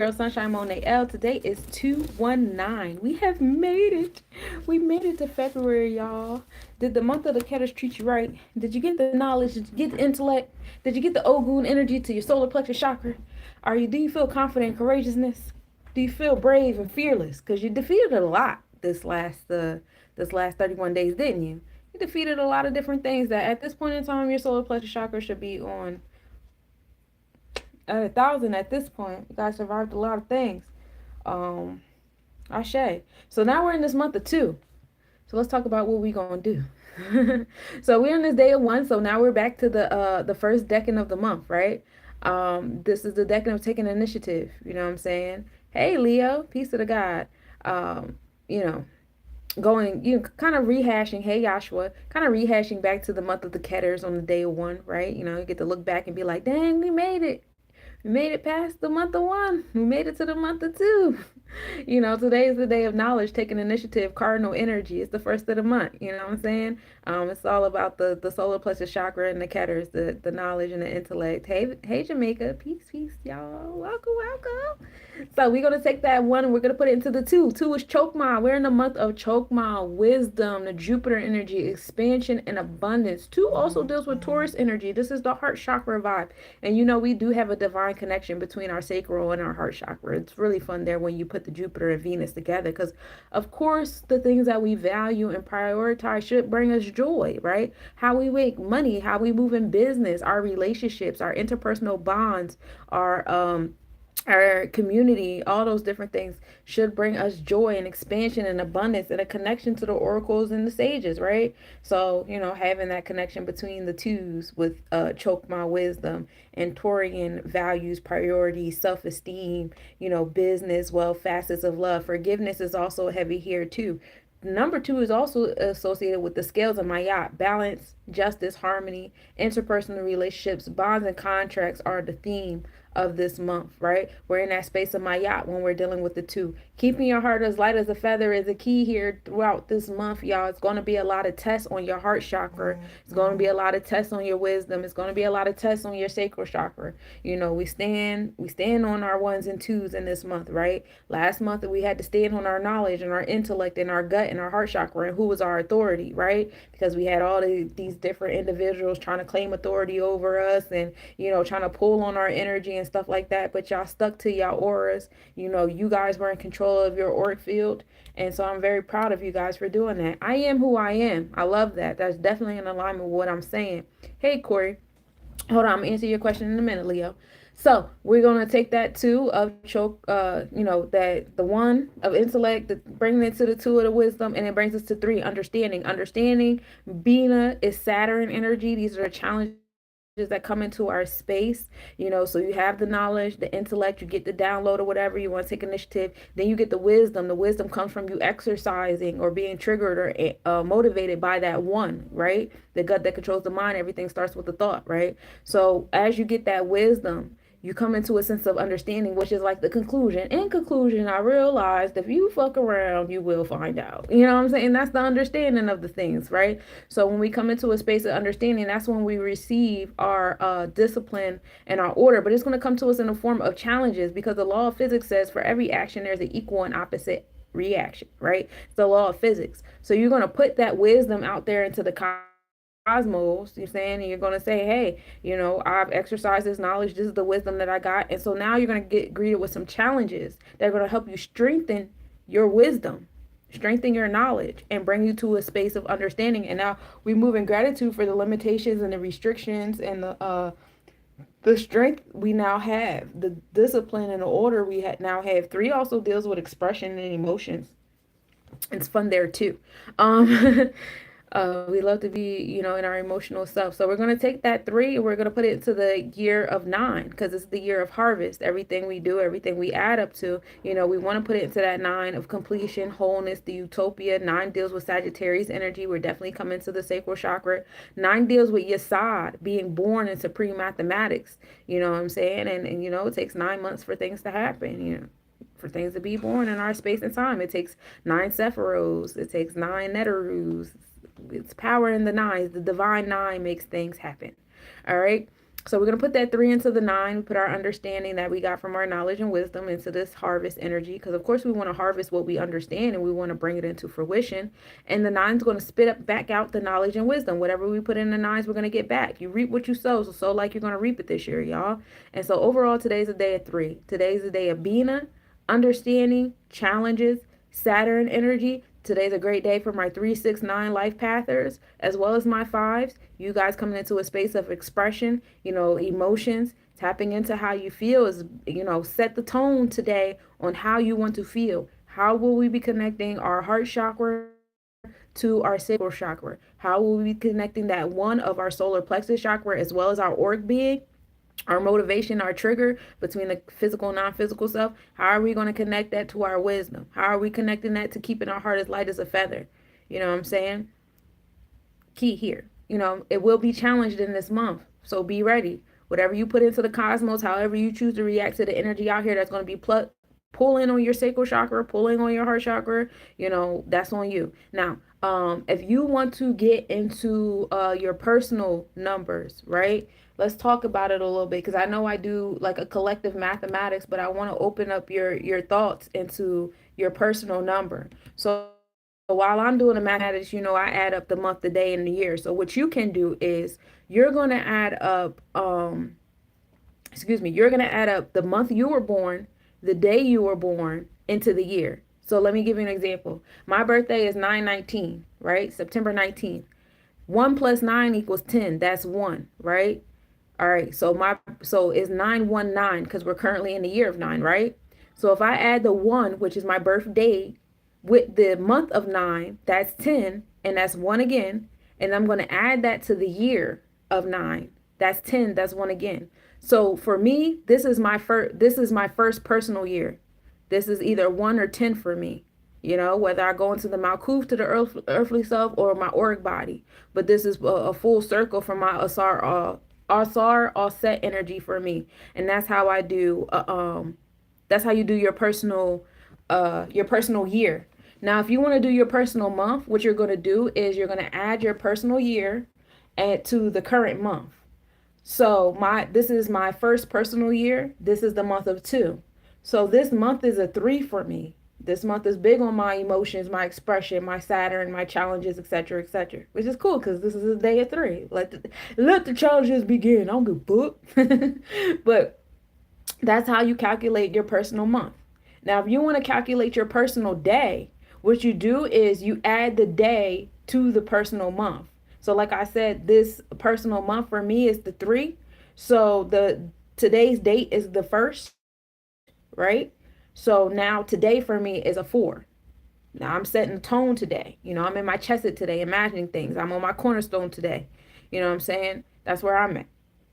girl Sunshine Monie L. Today is 2/19. We have made it. We made it to February, y'all. Did the month of the Ketters treat you right? Did you get the knowledge? Did you get the intellect? Did you get the Ogun energy to your solar plexus chakra? Do you feel confident and courageousness? Do you feel brave and fearless? Because you defeated a lot this last 31 days, didn't you? You defeated a lot of different things that at this point in time your solar plexus chakra should be on at 1,000 at this point. You guys survived a lot of things. Ashe. So now we're in this month of 2. So let's talk about what we gonna do. So we're in this day of 1. So now we're back to the first decan of the month, right? This is the decan of taking initiative. You know what I'm saying? Hey Leo, peace to the God. You know, kind of rehashing. Hey Joshua, kind of rehashing back to the month of the Ketters on the day of 1, right? You know, you get to look back and be like, dang, we made it. We made it past the month of 1. We made it to the month of 2. You know, today is the day of knowledge, taking initiative, cardinal energy. It's the first of the month. You know what I'm saying? It's all about the solar plexus chakra and the Ketters, the knowledge and the intellect. Hey, Jamaica, peace, y'all. Welcome. So we're gonna take that 1 and we're gonna put it into the 2. 2 is Chokma. We're in the month of Chokma, wisdom, the Jupiter energy, expansion and abundance. 2 also deals with Taurus energy. This is the heart chakra vibe, and you know we do have a divine connection between our sacral and our heart chakra. It's really fun there when you put the Jupiter and Venus together, because of course the things that we value and prioritize should bring us joy, right? How we make money, how we move in business, our relationships, our interpersonal bonds, our community, all those different things should bring us joy and expansion and abundance and a connection to the oracles and the sages, right? So, you know, having that connection between the 2s with Chokma wisdom and Taurian values, priorities, self-esteem, you know, business, wealth, facets of love. Forgiveness is also heavy here too. Number 2 is also associated with the scales of Mayat. Balance, justice, harmony, interpersonal relationships, bonds, and contracts are the theme of this month, right? We're in that space of Mayat when we're dealing with the 2. Keeping your heart as light as a feather is a key here throughout this month, y'all. It's going to be a lot of tests on your heart chakra. It's going to be a lot of tests on your wisdom. It's going to be a lot of tests on your sacral chakra. You know, we stand on our 1s and 2s in this month, right? Last month we had to stand on our knowledge and our intellect and our gut and our heart chakra and who was our authority, right? Because we had all these different individuals trying to claim authority over us and, you know, trying to pull on our energy and stuff like that, but y'all stuck to y'all auras. You know, you guys were in control of your auric field, and so I'm very proud of you guys for doing that. I am who I am. I love that. That's definitely in alignment with what I'm saying. Hey Corey, hold on, I'm gonna answer your question in a minute, Leo. So we're gonna take that 2 of you know, that the 1 of intellect, bringing it to the 2 of the wisdom, and it brings us to 3, understanding. Bina is Saturn energy. These are the challenges that come into our space, you know. So you have the knowledge, the intellect, you get the download or whatever, you want to take initiative, then you get the wisdom comes from you exercising or being triggered or motivated by that 1, right? The gut that controls the mind, everything starts with the thought, right? So as you get that wisdom, you come into a sense of understanding, which is like the conclusion. In conclusion, I realized if you fuck around, you will find out. You know what I'm saying? That's the understanding of the things, right? So when we come into a space of understanding, that's when we receive our discipline and our order. But it's going to come to us in the form of challenges, because the law of physics says for every action, there's an equal and opposite reaction, right? It's the law of physics. So you're going to put that wisdom out there into the cosmos, you're saying, and you're going to say, hey, you know, I've exercised this knowledge, this is the wisdom that I got, and so now you're going to get greeted with some challenges that are going to help you strengthen your wisdom, strengthen your knowledge, and bring you to a space of understanding. And now we move in gratitude for the limitations and the restrictions and the strength we now have, the discipline and the order we now have. 3 also deals with expression and emotions. It's fun there too. We love to be, you know, in our emotional self. So we're going to take that 3, we're going to put it into the year of 9, because it's the year of harvest. Everything we do, everything we add up to, you know, we want to put it into that 9 of completion, wholeness, the utopia. 9 deals with Sagittarius energy. We're definitely coming to the sacral chakra. 9 deals with Yesod, being born in supreme mathematics. You know what I'm saying? And you know, it takes 9 months for things to happen, you know, for things to be born in our space and time. It takes 9 Sephiros. It takes 9 Neterus. It's power in the 9s. The divine 9 makes things happen. All right. So we're going to put that 3 into the 9. We put our understanding that we got from our knowledge and wisdom into this harvest energy. Because, of course, we want to harvest what we understand and we want to bring it into fruition. And the 9 is going to spit up back out the knowledge and wisdom. Whatever we put in the 9s, we're going to get back. You reap what you sow. So sow like you're going to reap it this year, y'all. And so overall, today's a day of 3. Today's a day of Bina, understanding, challenges, Saturn energy. Today's a great day for my 3, 6, 9 life pathers, as well as my 5s. You guys coming into a space of expression, emotions, tapping into how you feel is, set the tone today on how you want to feel. How will we be connecting our heart chakra to our sacral chakra? How will we be connecting that one of our solar plexus chakra as well as our auric being? Our motivation, our trigger between the physical and non-physical self. How are we going to connect that to our wisdom? How are we connecting that to keeping our heart as light as a feather? You know what I'm saying? Key here. It will be challenged in this month. So be ready. Whatever you put into the cosmos, however you choose to react to the energy out here that's going to be pulling on your sacral chakra, pulling on your heart chakra, that's on you. Now, if you want to get into your personal numbers, right? Let's talk about it a little bit because I know I do like a collective mathematics, but I want to open up your thoughts into your personal number. So while I'm doing the mathematics, I add up the month, the day, and the year. So what you can do is you're going to add up, you're going to add up the month you were born, the day you were born, into the year. So let me give you an example. My birthday is 9/19, right? September 19th. 1 plus 9 equals 10. That's 1, right? All right, so it's 919 because we're currently in the year of 9, right? So if I add the 1, which is my birthday, with the month of 9, that's 10, and that's 1 again. And I'm going to add that to the year of 9. That's 10, that's 1 again. So for me, this is my first personal year. This is either 1 or 10 for me. Whether I go into the Malkuth to the earthly self or my auric body. But this is a full circle for my Asar offset energy for me. And that's how I do that's how you do your personal year. Now, if you want to do your personal month, what you're going to do is you're going to add your personal year to the current month. So this is my first personal year. This is the month of 2. So this month is a 3 for me. This month is big on my emotions, my expression, my Saturn, my challenges, etc., etc. Which is cool because this is a day of 3. Let the challenges begin. I don't give a book. But that's how you calculate your personal month. Now, if you want to calculate your personal day, what you do is you add the day to the personal month. So like I said, this personal month for me is the 3. So today's date is the 1st, right? So now today for me is a 4. Now I'm setting the tone today. I'm in my chesed today, imagining things. I'm on my cornerstone today. You know what I'm saying? That's where I'm at.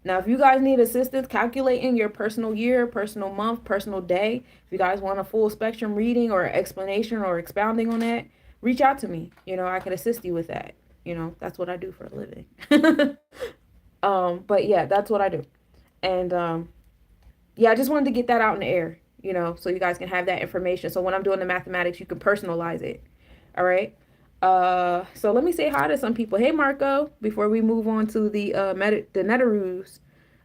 Now, if you guys need assistance calculating your personal year, personal month, personal day, if you guys want a full spectrum reading or explanation or expounding on that, reach out to me. I can assist you with that. That's what I do for a living. But yeah, that's what I do. And yeah, I just wanted to get that out in the air, so you guys can have that information. So when I'm doing the mathematics, you can personalize it. All right. So let me say hi to some people. Hey, Marco, before we move on to the Netaroos.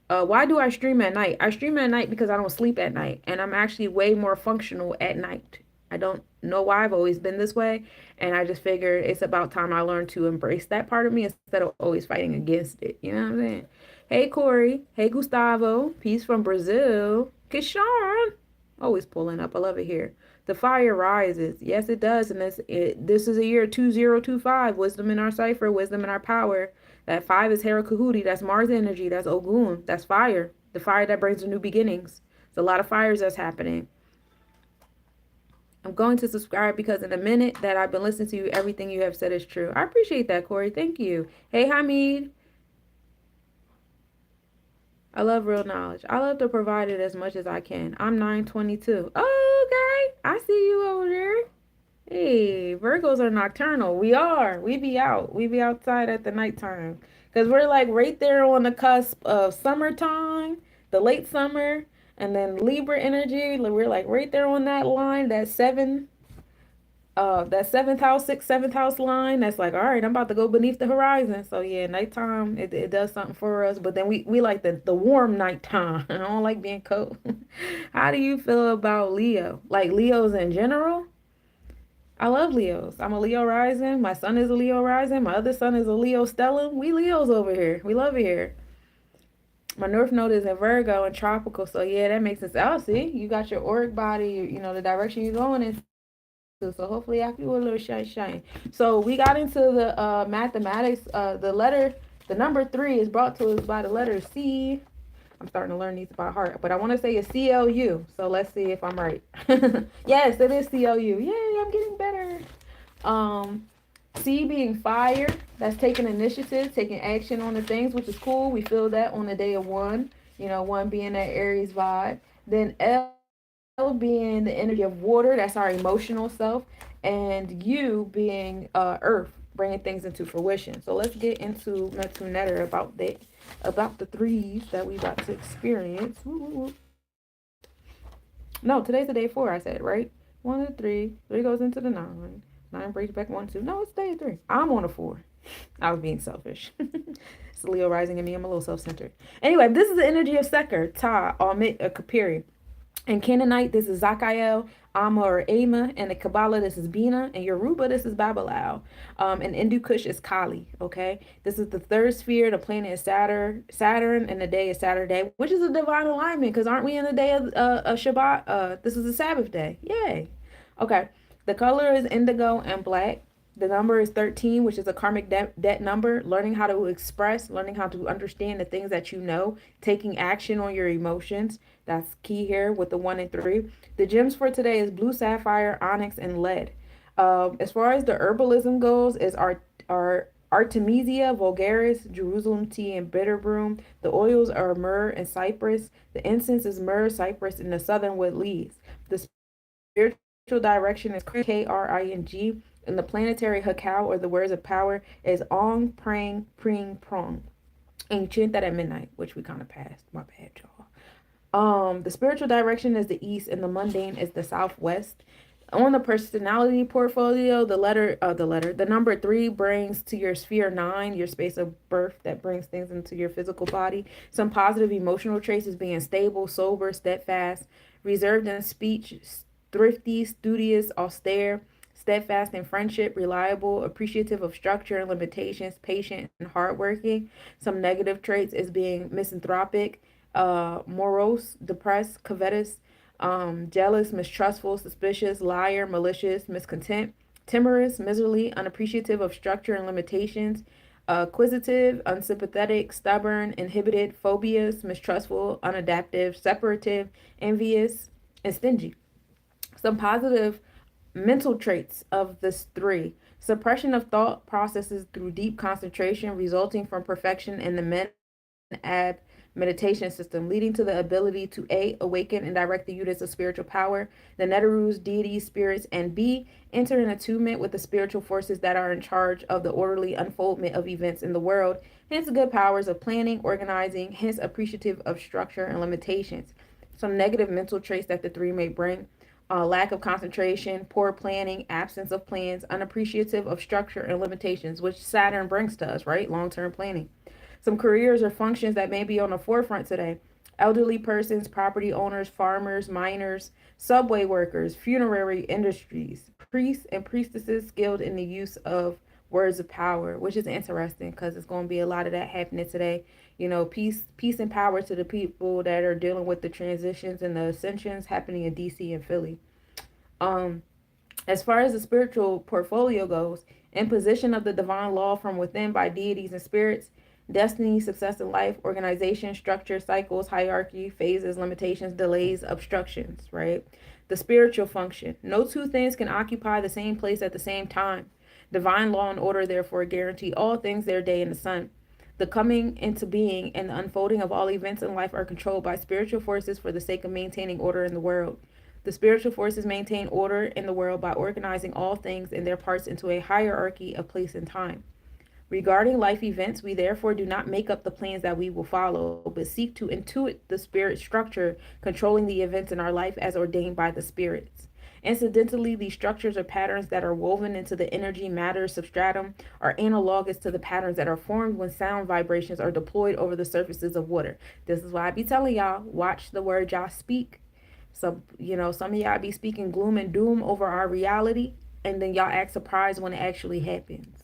Why do I stream at night? I stream at night because I don't sleep at night, and I'm actually way more functional at night. I don't know why. I've always been this way, and I just figured it's about time I learned to embrace that part of me instead of always fighting against it. You know what I'm saying? Hey, Corey. Hey, Gustavo. Peace from Brazil. Kishan. Always pulling up. I love it here. The fire rises. Yes, it does. And this is a year 2025. Wisdom in our cipher. Wisdom in our power. That 5 is Hera Kahuti. That's Mars energy. That's Ogun. That's fire. The fire that brings the new beginnings. There's a lot of fires that's happening. I'm going to subscribe because in a minute that I've been listening to you, everything you have said is true. I appreciate that, Corey. Thank you. Hey, Hamid. I love real knowledge. I love to provide it as much as I can. I'm 922. Oh, okay. I see you over there. Hey, Virgos are nocturnal. We are. We be out. We be outside at the nighttime. Because we're like right there on the cusp of summertime, the late summer, and then Libra energy. We're like right there on that line, that 7. That seventh house, sixth, seventh house line, that's like, all right, I'm about to go beneath the horizon. So yeah, nighttime, it does something for us. But then we like the warm nighttime. I don't like being cold. How do you feel about Leo? Like Leos in general? I love Leos. I'm a Leo rising. My son is a Leo rising. My other son is a Leo stellium. We Leos over here. We love it here. My North Node is in Virgo and tropical. So yeah, that makes sense. Oh, see, you got your auric body, the direction you're going in. So hopefully I feel a little shine. So we got into the mathematics. The number 3 is brought to us by the letter C. I'm starting to learn these by heart, but I want to say it's CLU. So let's see if I'm right. Yes, it is CLU. Yay, I'm getting better. Um, C being fire, that's taking initiative, taking action on the things, which is cool. We feel that on the day of 1. 1 being that Aries vibe. Then L being the energy of water, that's our emotional self, and U being earth, bringing things into fruition. So let's get into Neptune about the threes that we about to experience. No, today's the day 4. I said right. 1 to 3, 3 goes into the 9. 9 breaks back 1, 2. No, it's day 3. I'm on a 4. I was being selfish. It's Leo rising in me. I'm a little self-centered. Anyway, this is the energy of Seker, Ta, Amit, Kapiri. In Canaanite, this is Zakael, Amma or Ama. And the Kabbalah, this is Bina. And Yoruba, this is Babalao. And Hindu Kush is Kali, okay? This is the third sphere. The planet is Saturn, and the day is Saturday, which is a divine alignment, because aren't we in the day of Shabbat? This is a Sabbath day. Yay. Okay. The color is indigo and black. The number is 13, which is a karmic debt number. Learning how to express, learning how to understand the things that you know, taking action on your emotions. That's key here with the 1 and 3. The gems for today is blue sapphire, onyx, and lead. As far as the herbalism goes, is our Artemisia vulgaris, Jerusalem tea, and bitter broom. The oils are myrrh and cypress. The incense is myrrh, cypress, and the southernwood leaves. The spiritual direction is Kring, and the planetary hakao, or the words of power, is Ong, Prang, Pring, Prong. And you chant that at midnight, which we kind of passed. My bad, y'all. The spiritual direction is the east, and the mundane is the southwest. On the personality portfolio, the number 3 brings to your sphere 9, your space of birth, that brings things into your physical body. Some positive emotional traits is being stable, sober, steadfast, reserved in speech, thrifty, studious, austere, steadfast in friendship, reliable, appreciative of structure and limitations, patient and hardworking. Some negative traits is being misanthropic, morose, depressed, covetous, jealous, mistrustful, suspicious, liar, malicious, miscontent, timorous, miserly, unappreciative of structure and limitations, acquisitive, unsympathetic, stubborn, inhibited, phobias, mistrustful, unadaptive, separative, envious, and stingy. Some positive mental traits of this 3: suppression of thought processes through deep concentration, resulting from perfection in the ab meditation system, leading to the ability to A, awaken and direct the units of spiritual power, the Netarus, deities, spirits, and B, enter in attunement with the spiritual forces that are in charge of the orderly unfoldment of events in the world, hence good powers of planning, organizing, hence appreciative of structure and limitations. Some negative mental traits that the 3 may bring: lack of concentration, poor planning, absence of plans, unappreciative of structure and limitations, which Saturn brings to us, right? Long-term planning. Some careers or functions that may be on the forefront today: elderly persons, property owners, farmers, miners, subway workers, funerary industries, priests and priestesses skilled in the use of words of power, which is interesting because it's going to be a lot of that happening today. Peace and power to the people that are dealing with the transitions and the ascensions happening in DC and Philly. As far as the spiritual portfolio goes, imposition of the divine law from within by deities and spirits, destiny, success in life, organization, structure, cycles, hierarchy, phases, limitations, delays, obstructions, right? The spiritual function. No two things can occupy the same place at the same time. Divine law and order therefore guarantee all things their day in the sun. The coming into being and the unfolding of all events in life are controlled by spiritual forces for the sake of maintaining order in the world. The spiritual forces maintain order in the world by organizing all things and their parts into a hierarchy of place and time. Regarding life events, we therefore do not make up the plans that we will follow, but seek to intuit the spirit structure controlling the events in our life as ordained by the spirits. Incidentally, these structures or patterns that are woven into the energy matter substratum are analogous to the patterns that are formed when sound vibrations are deployed over the surfaces of water. This is why I be telling y'all, watch the words y'all speak. So, some of y'all be speaking gloom and doom over our reality, and then y'all act surprised when it actually happens.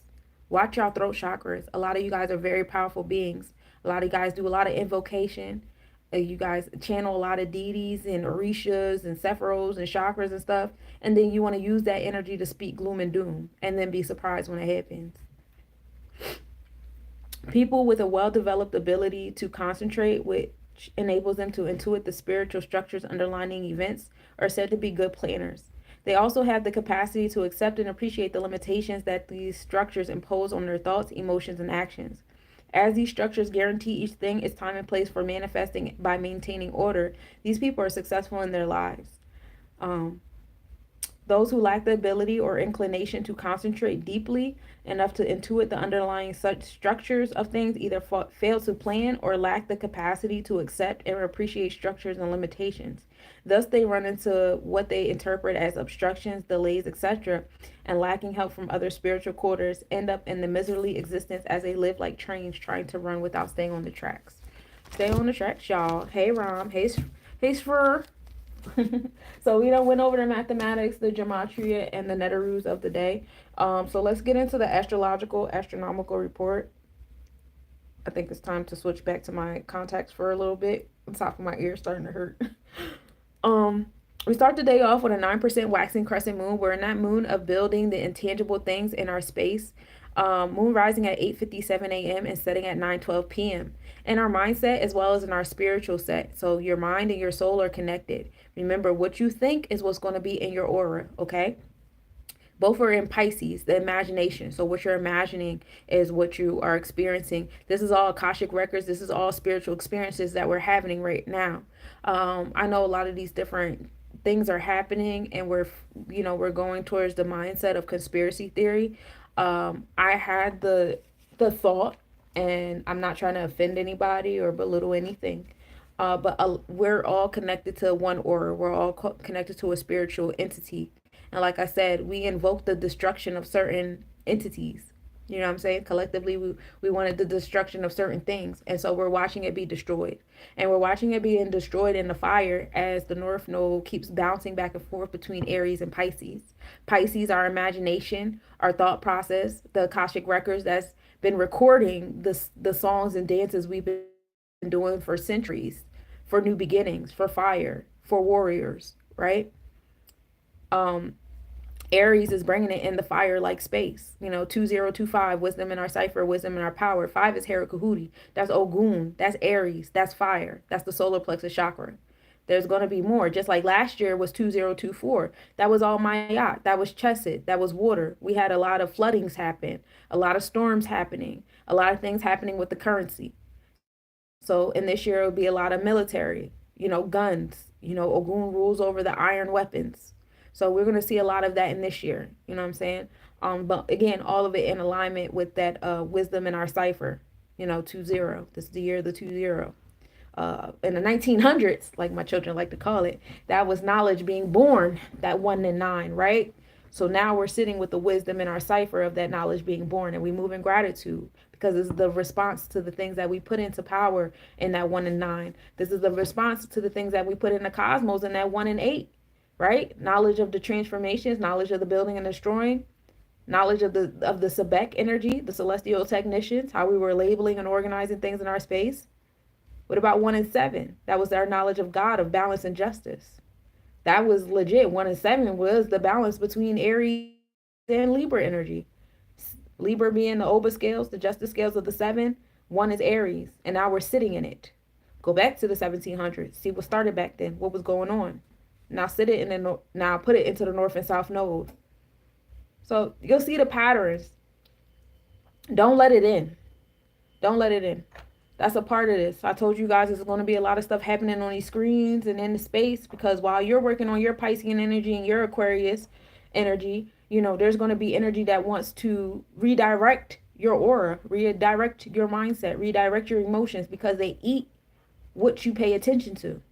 Watch y'all throat chakras. A lot of you guys are very powerful beings. A lot of you guys do a lot of invocation. You guys channel a lot of deities and orishas and sephiros and chakras and stuff. And then you want to use that energy to speak gloom and doom and then be surprised when it happens. People with a well-developed ability to concentrate, which enables them to intuit the spiritual structures underlying events, are said to be good planners. They also have the capacity to accept and appreciate the limitations that these structures impose on their thoughts, emotions, and actions. As these structures guarantee each thing its time and place for manifesting by maintaining order, these people are successful in their lives. Those who lack the ability or inclination to concentrate deeply enough to intuit the underlying such structures of things either fail to plan or lack the capacity to accept and appreciate structures and limitations. Thus, they run into what they interpret as obstructions, delays, etc., and lacking help from other spiritual quarters, end up in the miserly existence as they live like trains trying to run without staying on the tracks. Stay on the tracks, y'all. Hey, Rom. Hey, Sfur. So we done went over the mathematics, the gematria, and the netarus of the day. So let's get into the astronomical report. I think it's time to switch back to my contacts for a little bit. The top of my ear starting to hurt. We start the day off with a 9% waxing crescent moon. We're in that moon of building the intangible things in our space. Moon rising at 8:57 a.m. and setting at 9:12 p.m. in our mindset as well as in our spiritual set. So your mind and your soul are connected. Remember, what you think is what's going to be in your aura, okay? Both are in Pisces, the imagination. So what you're imagining is what you are experiencing. This is all Akashic records. This is all spiritual experiences that we're having right now. I know a lot of these different things are happening, and we're going towards the mindset of conspiracy theory. I had the thought, and I'm not trying to offend anybody or belittle anything, but we're all connected to one aura. We're all connected to a spiritual entity. And like I said, we invoke the destruction of certain entities. You know what I'm saying? Collectively, we wanted the destruction of certain things. And so we're watching it be destroyed. And we're watching it being destroyed in the fire as the North Node keeps bouncing back and forth between Aries and Pisces. Pisces, our imagination, our thought process, the Akashic records that's been recording the songs and dances we've been doing for centuries, for new beginnings, for fire, for warriors, right? Aries is bringing it in the fire like space. 2025, wisdom in our cipher, wisdom in our power. 5 is Hera-Kahuti. That's Ogun. That's Aries. That's fire. That's the solar plexus chakra. There's going to be more. Just like last year was 2024. That was all Mayat. That was Chesed. That was water. We had a lot of floodings happen, a lot of storms happening, a lot of things happening with the currency. So in this year, it'll be a lot of military, guns. Ogun rules over the iron weapons. So we're going to see a lot of that in this year. You know what I'm saying? But again, all of it in alignment with that wisdom in our cipher, 20. This is the year of the 20. In the 1900s, like my children like to call it, that was knowledge being born, that 1 and 9, right? So now we're sitting with the wisdom in our cipher of that knowledge being born, and we move in gratitude because it's the response to the things that we put into power in that 1 and 9. This is the response to the things that we put in the cosmos in that 1 and 8. Right? Knowledge of the transformations, knowledge of the building and destroying, knowledge of the Sebek energy, the celestial technicians, how we were labeling and organizing things in our space. What about 1 and 7? That was our knowledge of God, of balance and justice. That was legit. 1 and 7 was the balance between Aries and Libra energy. Libra being the Oba scales, the justice scales of the 7. 1 is Aries, and now we're sitting in it. Go back to the 1700s, see what started back then, what was going on. Now sit it in the now put it into the north and south node. So you'll see the patterns. Don't let it in. Don't let it in. That's a part of this. I told you guys there's going to be a lot of stuff happening on these screens and in the space, because while you're working on your Piscean energy and your Aquarius energy, there's going to be energy that wants to redirect your aura, redirect your mindset, redirect your emotions, because they eat what you pay attention to.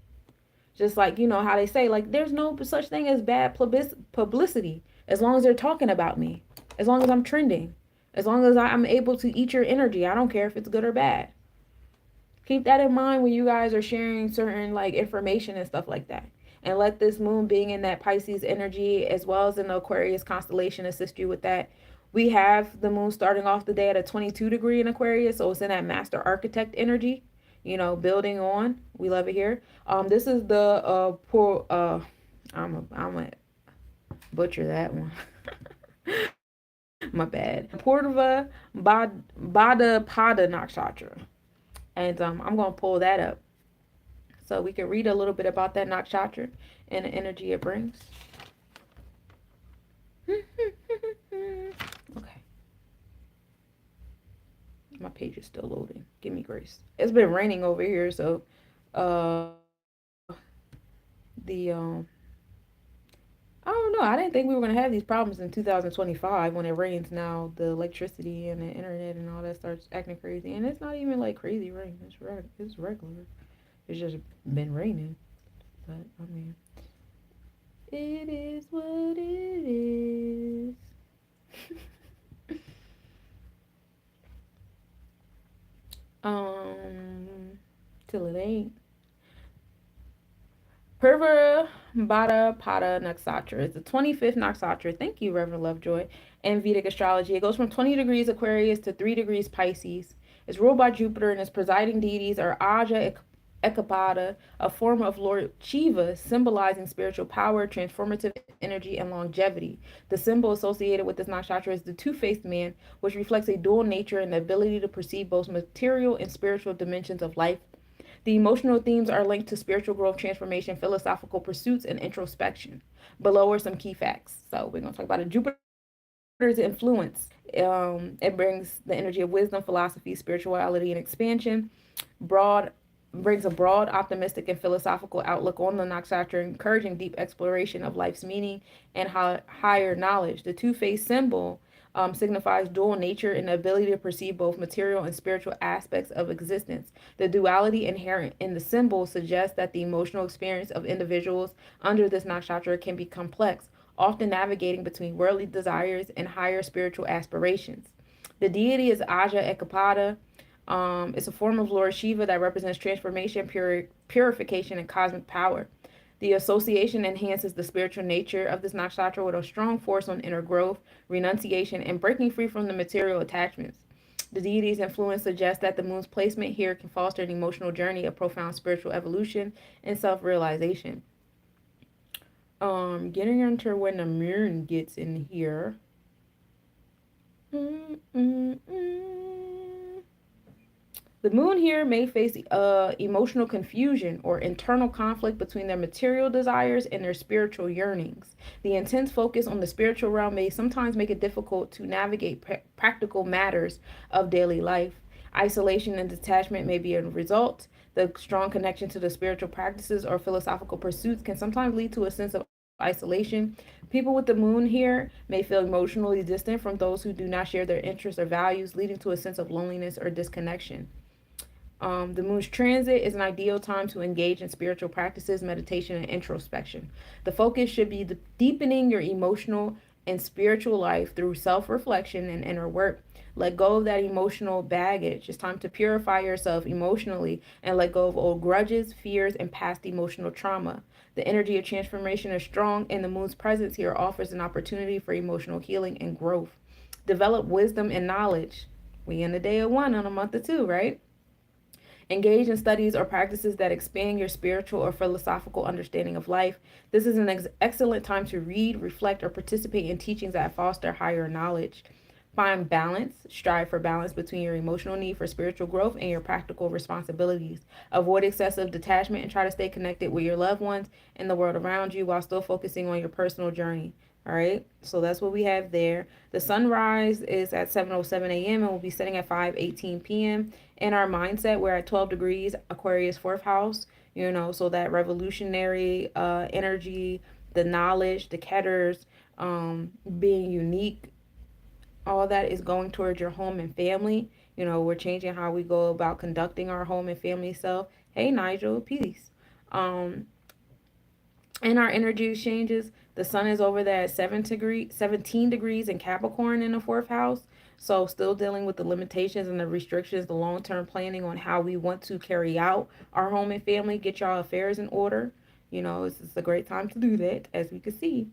Just like, you know, how they say, like, there's no such thing as bad publicity as long as they're talking about me, as long as I'm trending, as long as I'm able to eat your energy. I don't care if it's good or bad. Keep that in mind when you guys are sharing certain like information and stuff like that. And let this moon being in that Pisces energy as well as in the Aquarius constellation assist you with that. We have the moon starting off the day at a 22 degree in Aquarius, so it's in that master architect energy, you know, building on. We love it here. This is the poor I'm a butcher that one. My bad. Purva Bada Pada Nakshatra. And I'm going to pull that up so we can read a little bit about that nakshatra and the energy it brings. Okay. My page is still loading. Give me grace. It's been raining over here, so the I don't know. I didn't think we were gonna have these problems in 2025 when it rains now. The electricity and the internet and all that starts acting crazy, and it's not even like crazy rain. It's regular. It's just been raining. But I mean, it is what it is. Till it ain't. Purva Bada Pada Nakshatra. It's the 25th Nakshatra. Thank you, Reverend Lovejoy. And Vedic astrology. It goes from 20 degrees Aquarius to 3 degrees Pisces. It's ruled by Jupiter, and its presiding deities are Aja Ekapada, a form of Lord Shiva, symbolizing spiritual power, transformative energy, and longevity. The symbol associated with this nakshatra is the two-faced man, which reflects a dual nature and the ability to perceive both material and spiritual dimensions of life. The emotional themes are linked to spiritual growth, transformation, philosophical pursuits, and introspection. Below are some key facts. So we're going to talk about Jupiter's influence. It brings the energy of wisdom, philosophy, spirituality, and expansion. Broad brings a broad, optimistic, and philosophical outlook on the nakshatra, encouraging deep exploration of life's meaning and higher knowledge. The two-faced symbol signifies dual nature and the ability to perceive both material and spiritual aspects of existence. The duality inherent in the symbol suggests that the emotional experience of individuals under this nakshatra can be complex, often navigating between worldly desires and higher spiritual aspirations. The deity is Aja Ekapada. It's a form of Lord Shiva that represents transformation, purification, and cosmic power. The association enhances the spiritual nature of this nakshatra with a strong force on inner growth, renunciation, and breaking free from the material attachments. The deity's influence suggests that the moon's placement here can foster an emotional journey of profound spiritual evolution and self-realization. Getting into when the moon gets in here. The moon here may face emotional confusion or internal conflict between their material desires and their spiritual yearnings. The intense focus on the spiritual realm may sometimes make it difficult to navigate practical matters of daily life. Isolation and detachment may be a result. The strong connection to the spiritual practices or philosophical pursuits can sometimes lead to a sense of isolation. People with the moon here may feel emotionally distant from those who do not share their interests or values, leading to a sense of loneliness or disconnection. The moon's transit is an ideal time to engage in spiritual practices, meditation, and introspection. The focus should be deepening your emotional and spiritual life through self reflection and inner work. Let go of that emotional baggage. It's time to purify yourself emotionally and let go of old grudges, fears, and past emotional trauma. The energy of transformation is strong, and the moon's presence here offers an opportunity for emotional healing and growth. Develop wisdom and knowledge. We in the day of one on a month of two, right? Engage in studies or practices that expand your spiritual or philosophical understanding of life. This is an excellent time to read, reflect, or participate in teachings that foster higher knowledge. Find balance. Strive for balance between your emotional need for spiritual growth and your practical responsibilities. Avoid excessive detachment and try to stay connected with your loved ones and the world around you while still focusing on your personal journey. All right, so that's what we have there. The sunrise is at 7:07 a.m. and will be setting at 5:18 p.m. In our mindset, we're at 12 degrees, Aquarius, fourth house, you know, so that revolutionary energy, the knowledge, the ketters, being unique, all that is going towards your home and family. You know, we're changing how we go about conducting our home and family self. Hey, Nigel, peace. In our energy exchanges, the sun is over there at 17 degrees in Capricorn in the fourth house. So still dealing with the limitations and the restrictions, the long-term planning on how we want to carry out our home and family, get your affairs in order. It's a great time to do that, as we can see.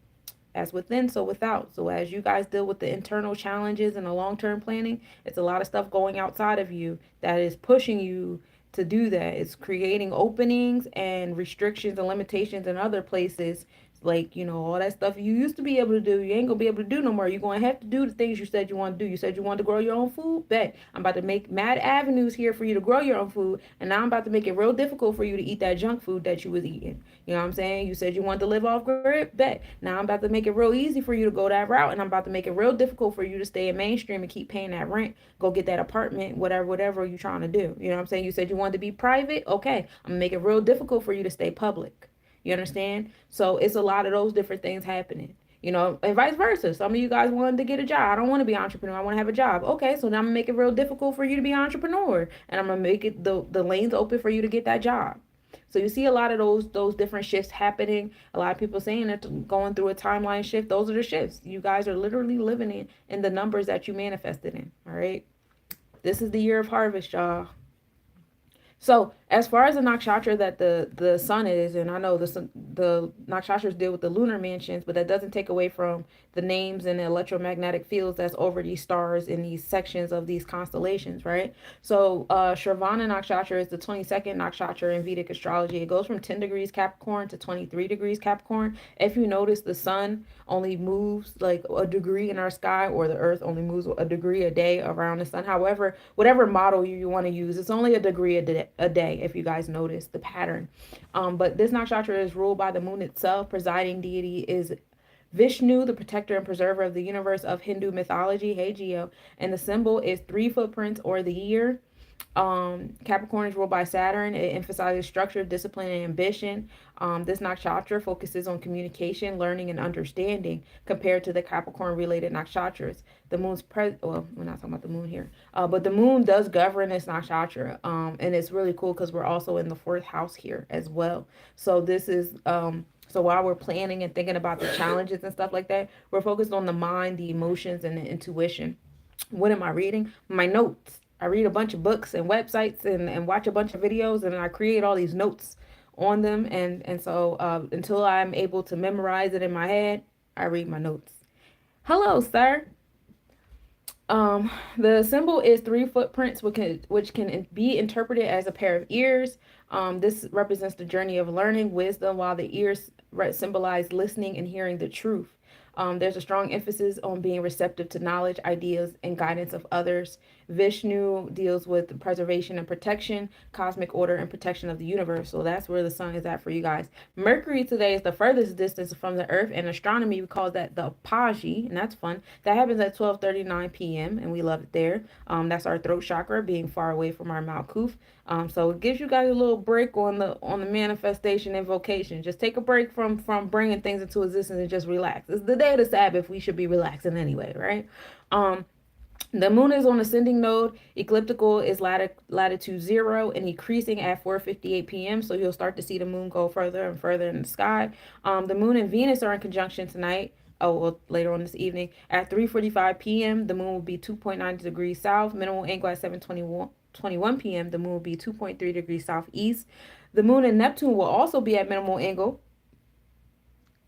As within, so without. So as you guys deal with the internal challenges and the long-term planning, it's a lot of stuff going outside of you that is pushing you to do that. It's creating openings and restrictions and limitations in other places. Like, all that stuff you used to be able to do, you ain't gonna be able to do no more. You're gonna have to do the things you said you want to do. You said you wanted to grow your own food. Bet. I'm about to make mad avenues here for you to grow your own food. And now I'm about to make it real difficult for you to eat that junk food that you was eating. You know what I'm saying? You said you wanted to live off grid. Bet. Now I'm about to make it real easy for you to go that route. And I'm about to make it real difficult for you to stay in mainstream and keep paying that rent. Go get that apartment, whatever you're trying to do. You know what I'm saying? You said you wanted to be private. Okay. I'm gonna make it real difficult for you to stay public. You understand? So it's a lot of those different things happening. And vice versa. Some of you guys wanted to get a job. I don't want to be an entrepreneur. I want to have a job. Okay, so now I'm gonna make it real difficult for you to be an entrepreneur, and I'm gonna make it the lanes open for you to get that job. So you see a lot of those different shifts happening. A lot of people saying that going through a timeline shift. Those are the shifts. You guys are literally living in the numbers that you manifested in. All right. This is the year of harvest, y'all. So as far as the nakshatra that the sun is, and I know the nakshatras deal with the lunar mansions, but that doesn't take away from the names and the electromagnetic fields that's over these stars in these sections of these constellations, right? So Shravana nakshatra is the 22nd nakshatra in Vedic astrology. It goes from 10 degrees Capricorn to 23 degrees Capricorn. If you notice, the sun only moves like a degree in our sky, or the earth only moves a degree a day around the sun. However, whatever model you want to use, it's only a degree a day, if you guys notice the pattern. But this nakshatra is ruled by the moon itself. Presiding deity is Vishnu, the protector and preserver of the universe of Hindu mythology. Hey, Geo. And the symbol is 3 footprints, or the year. Capricorn is ruled by Saturn. It emphasizes structure, discipline, and ambition. This nakshatra focuses on communication, learning, and understanding compared to the Capricorn related nakshatras. The moon's well, we're not talking about the moon here, but the moon does govern this nakshatra, and it's really cool because we're also in the fourth house here as well. So this is so while we're planning and thinking about the challenges and stuff like that, we're focused on the mind, the emotions, and the intuition. What am I reading? My notes. I read a bunch of books and websites and watch a bunch of videos, and I create all these notes on them. And so until I'm able to memorize it in my head, I read my notes. Hello, sir. The symbol is 3 footprints, which can be interpreted as a pair of ears. This represents the journey of learning wisdom, while the ears symbolize listening and hearing the truth. There's a strong emphasis on being receptive to knowledge, ideas, and guidance of others. Vishnu deals with preservation and protection, cosmic order, and protection of the universe. So that's where the sun is at for you guys. Mercury today is the furthest distance from the Earth. In astronomy, we call that the Apogee, and that's fun. That happens at 12:39 p.m., and we love it there. That's our throat chakra, being far away from our Malkuth. So it gives you guys a little break on the manifestation and vocation. Just take a break from bringing things into existence and just relax. It's the day of the Sabbath. We should be relaxing anyway, right? The moon is on ascending node. Ecliptical is latitude 0 and increasing at 4:58 p.m. So you'll start to see the moon go further and further in the sky. The moon and Venus are in conjunction tonight. Oh, well, later on this evening at 3:45 p.m. The moon will be 2.9 degrees south. Minimal angle at 7:21 p.m. The moon will be 2.3 degrees southeast. The moon and Neptune will also be at minimal angle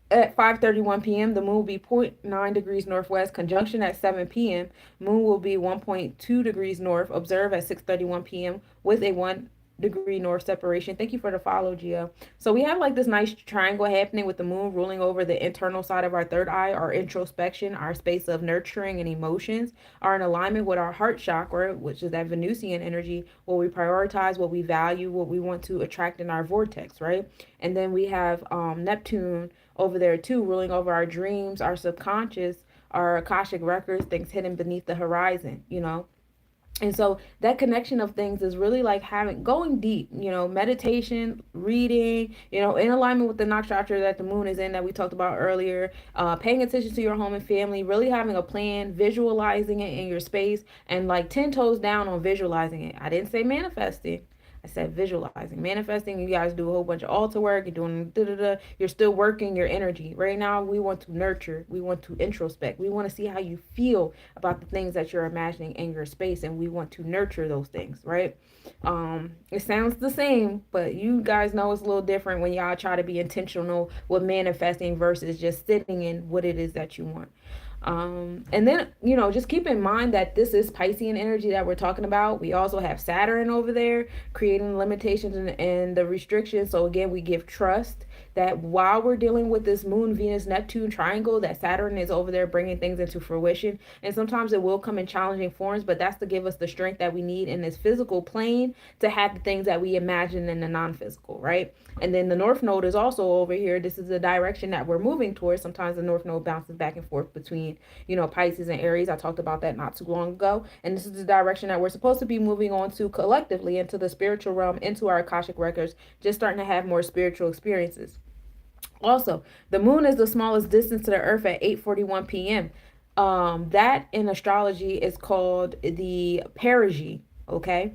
at 5:31 p.m. The moon will be 0.9 degrees northwest. Conjunction at 7 p.m. Moon will be 1.2 degrees north. Observe at 6:31 p.m. with a 1 degree north separation. Thank you for the follow, Gio. So we have like this nice triangle happening with the moon ruling over the internal side of our third eye. Our introspection, our space of nurturing and emotions are in alignment with our heart chakra, which is that Venusian energy, where we prioritize what we value, what we want to attract in our vortex, right? And then we have Neptune over there too, ruling over our dreams, our subconscious, our Akashic records, things hidden beneath the horizon, And so that connection of things is really like going deep, meditation, reading, in alignment with the nakshatra that the moon is in that we talked about earlier, paying attention to your home and family, really having a plan, visualizing it in your space, and like 10 toes down on visualizing it. I didn't say manifesting. I said visualizing. Manifesting, you guys do a whole bunch of altar work, you're doing da da da. You're still working your energy. Right now, we want to nurture, we want to introspect, we want to see how you feel about the things that you're imagining in your space, and we want to nurture those things, right? It sounds the same, but you guys know it's a little different when y'all try to be intentional with manifesting versus just sitting in what it is that you want. And then, just keep in mind that this is Piscean energy that we're talking about. We also have Saturn over there creating limitations and the restrictions. So again, we give trust that while we're dealing with this Moon, Venus, Neptune triangle, that Saturn is over there bringing things into fruition. And sometimes it will come in challenging forms, but that's to give us the strength that we need in this physical plane to have the things that we imagine in the non-physical, right? And then the North Node is also over here. This is the direction that we're moving towards. Sometimes the North Node bounces back and forth between, Pisces and Aries. I talked about that not too long ago. And this is the direction that we're supposed to be moving on to collectively into the spiritual realm, into our Akashic records, just starting to have more spiritual experiences. Also, the moon is the smallest distance to the earth at 8:41 p.m. That in astrology is called the perigee, okay?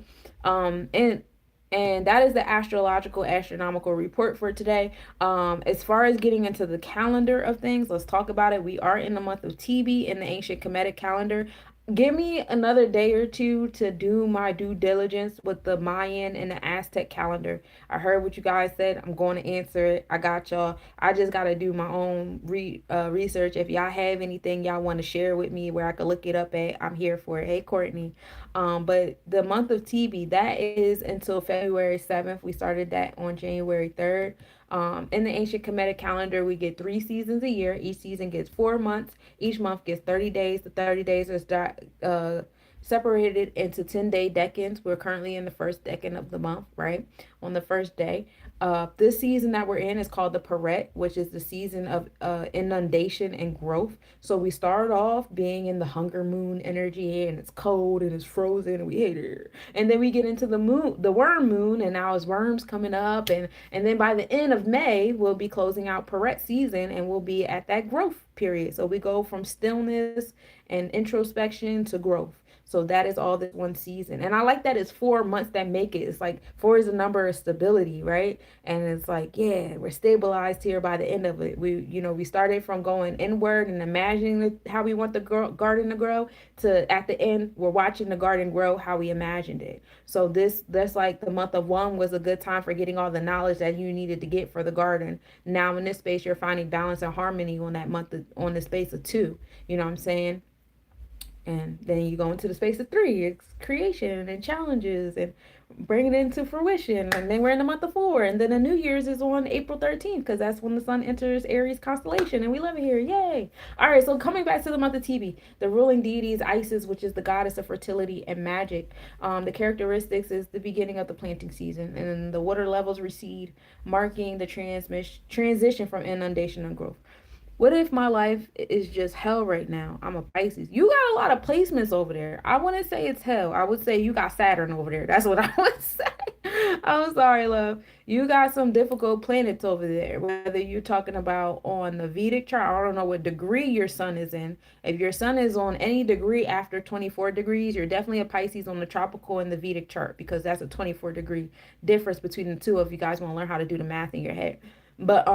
And that is the astrological astronomical report for today. As far as getting into the calendar of things, let's talk about it. We are in the month of Tb in the ancient Kemetic calendar. Give me another day or two to do my due diligence with the Mayan and the Aztec calendar. I heard what you guys said. I'm going to answer it. I got y'all. I just got to do my own research. If y'all have anything y'all want to share with me where I could look it up at, I'm here for it. Hey, Courtney. But the month of TB, that is until February 7th. We started that on January 3rd. In the ancient Kemetic calendar, we get 3 seasons a year. Each season gets 4 months. Each month gets 30 days. The 30 days is separated into 10-day decans. We're currently in the first decan of the month, right? On the first day. This season that we're in is called the Peret, which is the season of inundation and growth. So we start off being in the hunger moon energy, and it's cold and it's frozen and we hate it. And then we get into the worm moon, and now it's worms coming up, and then by the end of May, we'll be closing out Peret season, and we'll be at that growth period. So we go from stillness and introspection to growth. So that is all this one season. And I like that it's 4 months that make it. It's like four is a number of stability, right? And it's like, yeah, we're stabilized here by the end of it. We started from going inward and imagining how we want the garden to grow to at the end, we're watching the garden grow how we imagined it. So that's like the month of one was a good time for getting all the knowledge that you needed to get for the garden. Now in this space, you're finding balance and harmony on that month, on the space of two. You know what I'm saying? And then you go into the space of three. It's creation and challenges and bringing it into fruition. And then we're in the month of four. And then the New Year's is on April 13th because that's when the sun enters Aries constellation. And we love it here. Yay. All right. So coming back to the month of TB, the ruling deity is Isis, which is the goddess of fertility and magic. The characteristics is the beginning of the planting season. And then the water levels recede, marking the transition from inundation and growth. What if my life is just hell right now? I'm a Pisces. You got a lot of placements over there. I wouldn't say it's hell. I would say you got Saturn over there. That's what I would say. I'm sorry, love. You got some difficult planets over there. Whether you're talking about on the Vedic chart, I don't know what degree your sun is in. If your sun is on any degree after 24 degrees, you're definitely a Pisces on the tropical and the Vedic chart because that's a 24-degree difference between the two if you guys want to learn how to do the math in your head. But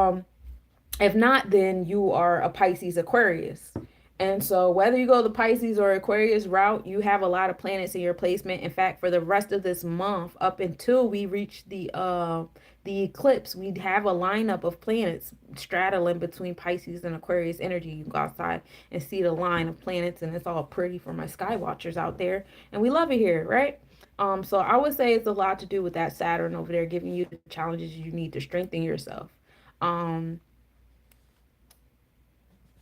if not, then you are a Pisces Aquarius. And so whether you go the Pisces or Aquarius route, you have a lot of planets in your placement. In fact, for the rest of this month, up until we reach the eclipse, we'd have a lineup of planets straddling between Pisces and Aquarius energy. You can go outside and see the line of planets, and it's all pretty for my sky watchers out there. And we love it here, right? So I would say it's a lot to do with that Saturn over there, giving you the challenges you need to strengthen yourself. Um,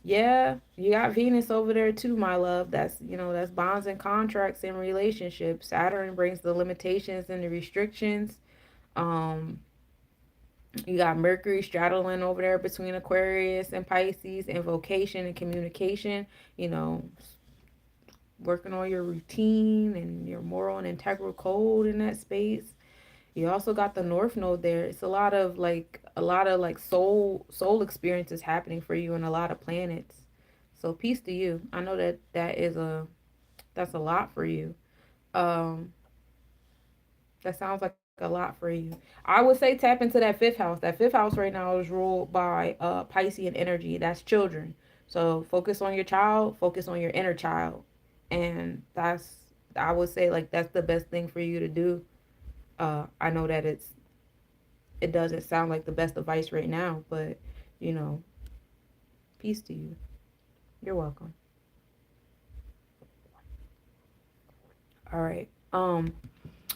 Yeah, you got Venus over there too, my love. That's bonds and contracts and relationships. Saturn brings the limitations and the restrictions. Um, you got Mercury straddling over there between Aquarius and Pisces and vocation and communication, you know, working on your routine and your moral and integral code in that space. You also got the North Node there. It's a lot of like soul experiences happening for you and a lot of planets. So peace to you. I know that that's a lot for you. Um that sounds like a lot for you. I would say tap into that fifth house. That fifth house right now is ruled by Piscean energy. That's children. So focus on your child, focus on your inner child. And I would say like that's the best thing for you to do. I know that it doesn't sound like the best advice right now, but you know, peace to you. You're welcome. All right.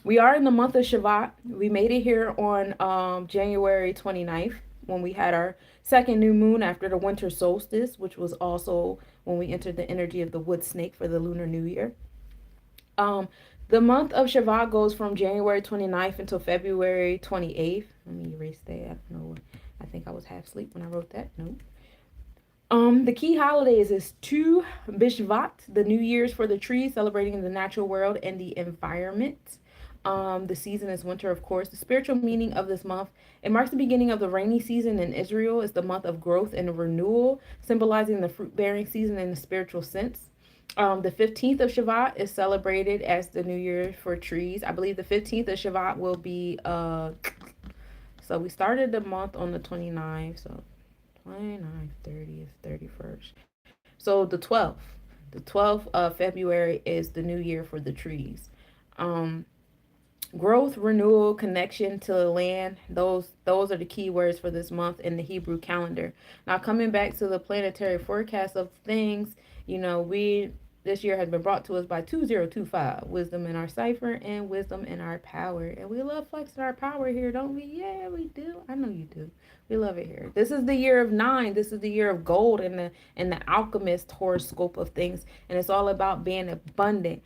We are in the month of Shavat. We made it here on January 29th when we had our second new moon after the winter solstice, which was also when we entered the energy of the wood snake for the Lunar New Year. Um, the month of Shavat goes from January 29th until February 28th. Let me erase that. I don't know. I think I was half asleep when I wrote that. Nope. The key holidays is Tu Bishvat, the New Year's for the trees, celebrating the natural world and the environment. The season is winter, of course. The spiritual meaning of this month, it marks the beginning of the rainy season in Israel. It's the month of growth and renewal, symbolizing the fruit-bearing season in the spiritual sense. The 15th of Shavat is celebrated as the New Year for trees. I believe the 15th of Shavat will be, so we started the month on the 29th, so 29th, 30th, 31st. So the 12th of February is the new year for the trees. Um, Growth, renewal, connection to the land. Those are the key words for this month in the Hebrew calendar. Now coming back to the planetary forecast of things, we this year has been brought to us by 2025, wisdom in our cipher and wisdom in our power. And we love flexing our power here, don't we? Yeah, we do. I know you do. We love it here. This is the year of 9. This is the year of gold in the alchemist horoscope of things. And it's all about being abundant,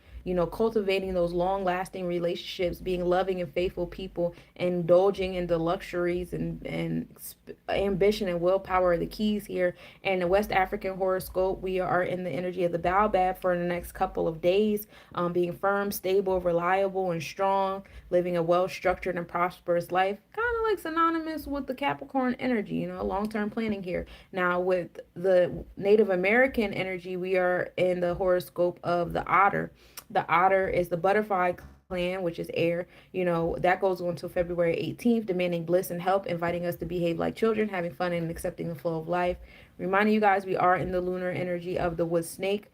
cultivating those long lasting relationships, being loving and faithful people, indulging in the luxuries and ambition and willpower are the keys here. And the West African horoscope, we are in the energy of the Baobab for the next couple of days, being firm, stable, reliable, and strong, living a well structured and prosperous life, kind of like synonymous with the Capricorn energy, long term planning here. Now, with the Native American energy, we are in the horoscope of the otter. The otter is the butterfly clan, which is air. That goes on until February 18th, demanding bliss and help, inviting us to behave like children, having fun and accepting the flow of life. Reminding you guys, we are in the lunar energy of the wood snake.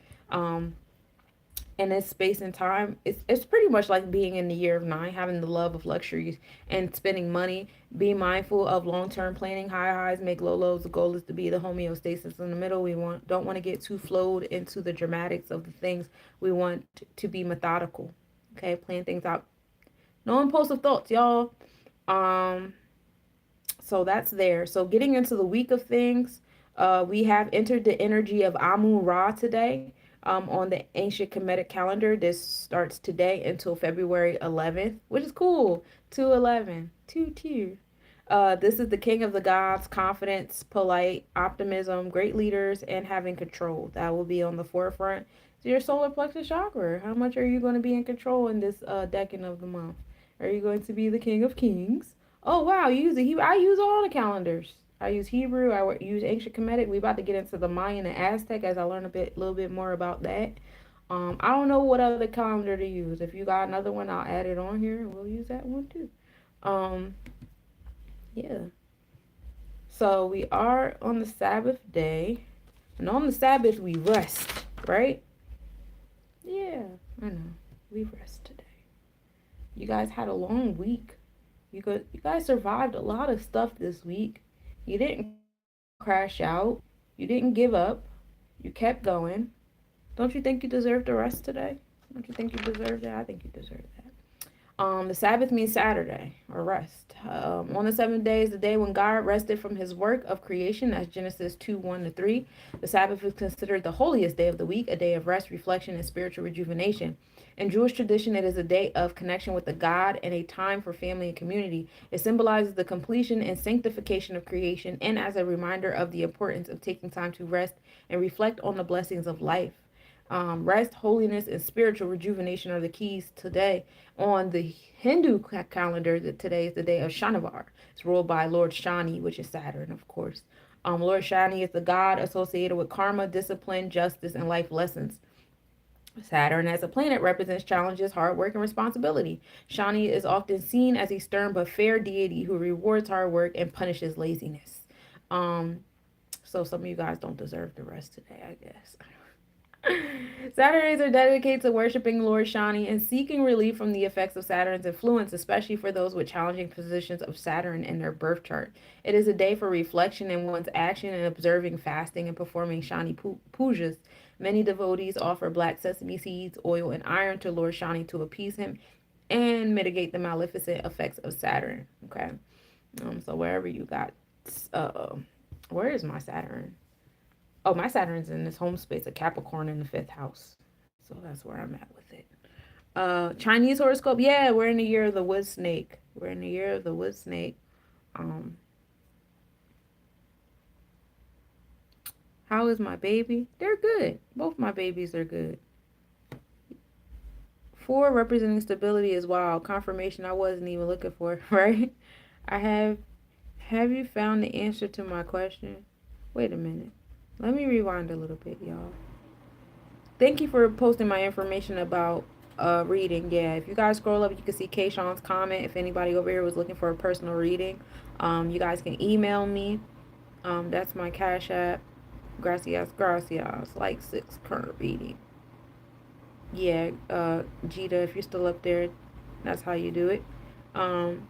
And this space and time, it's pretty much like being in the year of 9, having the love of luxuries and spending money. Be mindful of long-term planning. High highs make low lows. The goal is to be the homeostasis in the middle. We don't want to get too flowed into the dramatics of the things. We want to be methodical. Okay, plan things out. No impulsive thoughts, y'all. So that's there. So getting into the week of things, we have entered the energy of Amun Ra today. On the ancient Kemetic calendar, this starts today until February 11th, which is cool. 211, 2 2. This is the king of the gods, confidence, polite, optimism, great leaders, and having control. That will be on the forefront. So your solar plexus chakra. How much are you going to be in control in this decade of the month? Are you going to be the king of kings? Oh wow, you use the Hebrew. I use all the calendars. I use Hebrew. I use ancient Kemetic. We about to get into the Mayan and Aztec as I learn a little bit more about that. I don't know what other calendar to use. If you got another one, I'll add it on here. We'll use that one too. Um, yeah. So we are on the Sabbath day, and on the Sabbath we rest, right? Yeah, I know. We rest today. You guys had a long week. You guys survived a lot of stuff this week. You didn't crash out. You didn't give up. You kept going. Don't you think you deserve to rest today? Don't you think you deserve that? I think you deserve that. The Sabbath means Saturday or rest. On the 7th day is the day when God rested from his work of creation. That's Genesis 2:1-3. The Sabbath is considered the holiest day of the week, a day of rest, reflection, and spiritual rejuvenation. In Jewish tradition, it is a day of connection with the God and a time for family and community. It symbolizes the completion and sanctification of creation and as a reminder of the importance of taking time to rest and reflect on the blessings of life. Rest, holiness, and spiritual rejuvenation are the keys today. On the Hindu calendar, today is the day of Shanivar. It's ruled by Lord Shani, which is Saturn, of course. Lord Shani is the god associated with karma, discipline, justice, and life lessons. Saturn as a planet represents challenges, hard work, and responsibility. Shani is often seen as a stern but fair deity who rewards hard work and punishes laziness. Um, so some of you guys don't deserve the rest today, I guess. Saturdays are dedicated to worshiping Lord Shani and seeking relief from the effects of Saturn's influence, especially for those with challenging positions of Saturn in their birth chart. It is a day for reflection in one's action and observing fasting and performing Shani pujas. Many devotees offer black sesame seeds, oil, and iron to Lord Shani to appease him and mitigate the maleficent effects of Saturn. Okay, so wherever you got, uh, where is my Saturn? Oh, my Saturn's in this home space, a Capricorn in the fifth house. So that's where I'm at with it. Chinese horoscope. Yeah, we're in the year of the wood snake. We're in the year of the wood snake. Um, how is my baby? They're good. Both my babies are good. 4 representing stability is wild. Confirmation I wasn't even looking for, right? I have you found the answer to my question? Wait a minute. Let me rewind a little bit, y'all. Thank you for posting my information about reading. Yeah, if you guys scroll up, you can see Kayshawn's comment. If anybody over here was looking for a personal reading, you guys can email me. That's my Cash App. Gracias, gracias. Like 6 current reading. Yeah, Jita, if you're still up there, that's how you do it. Um,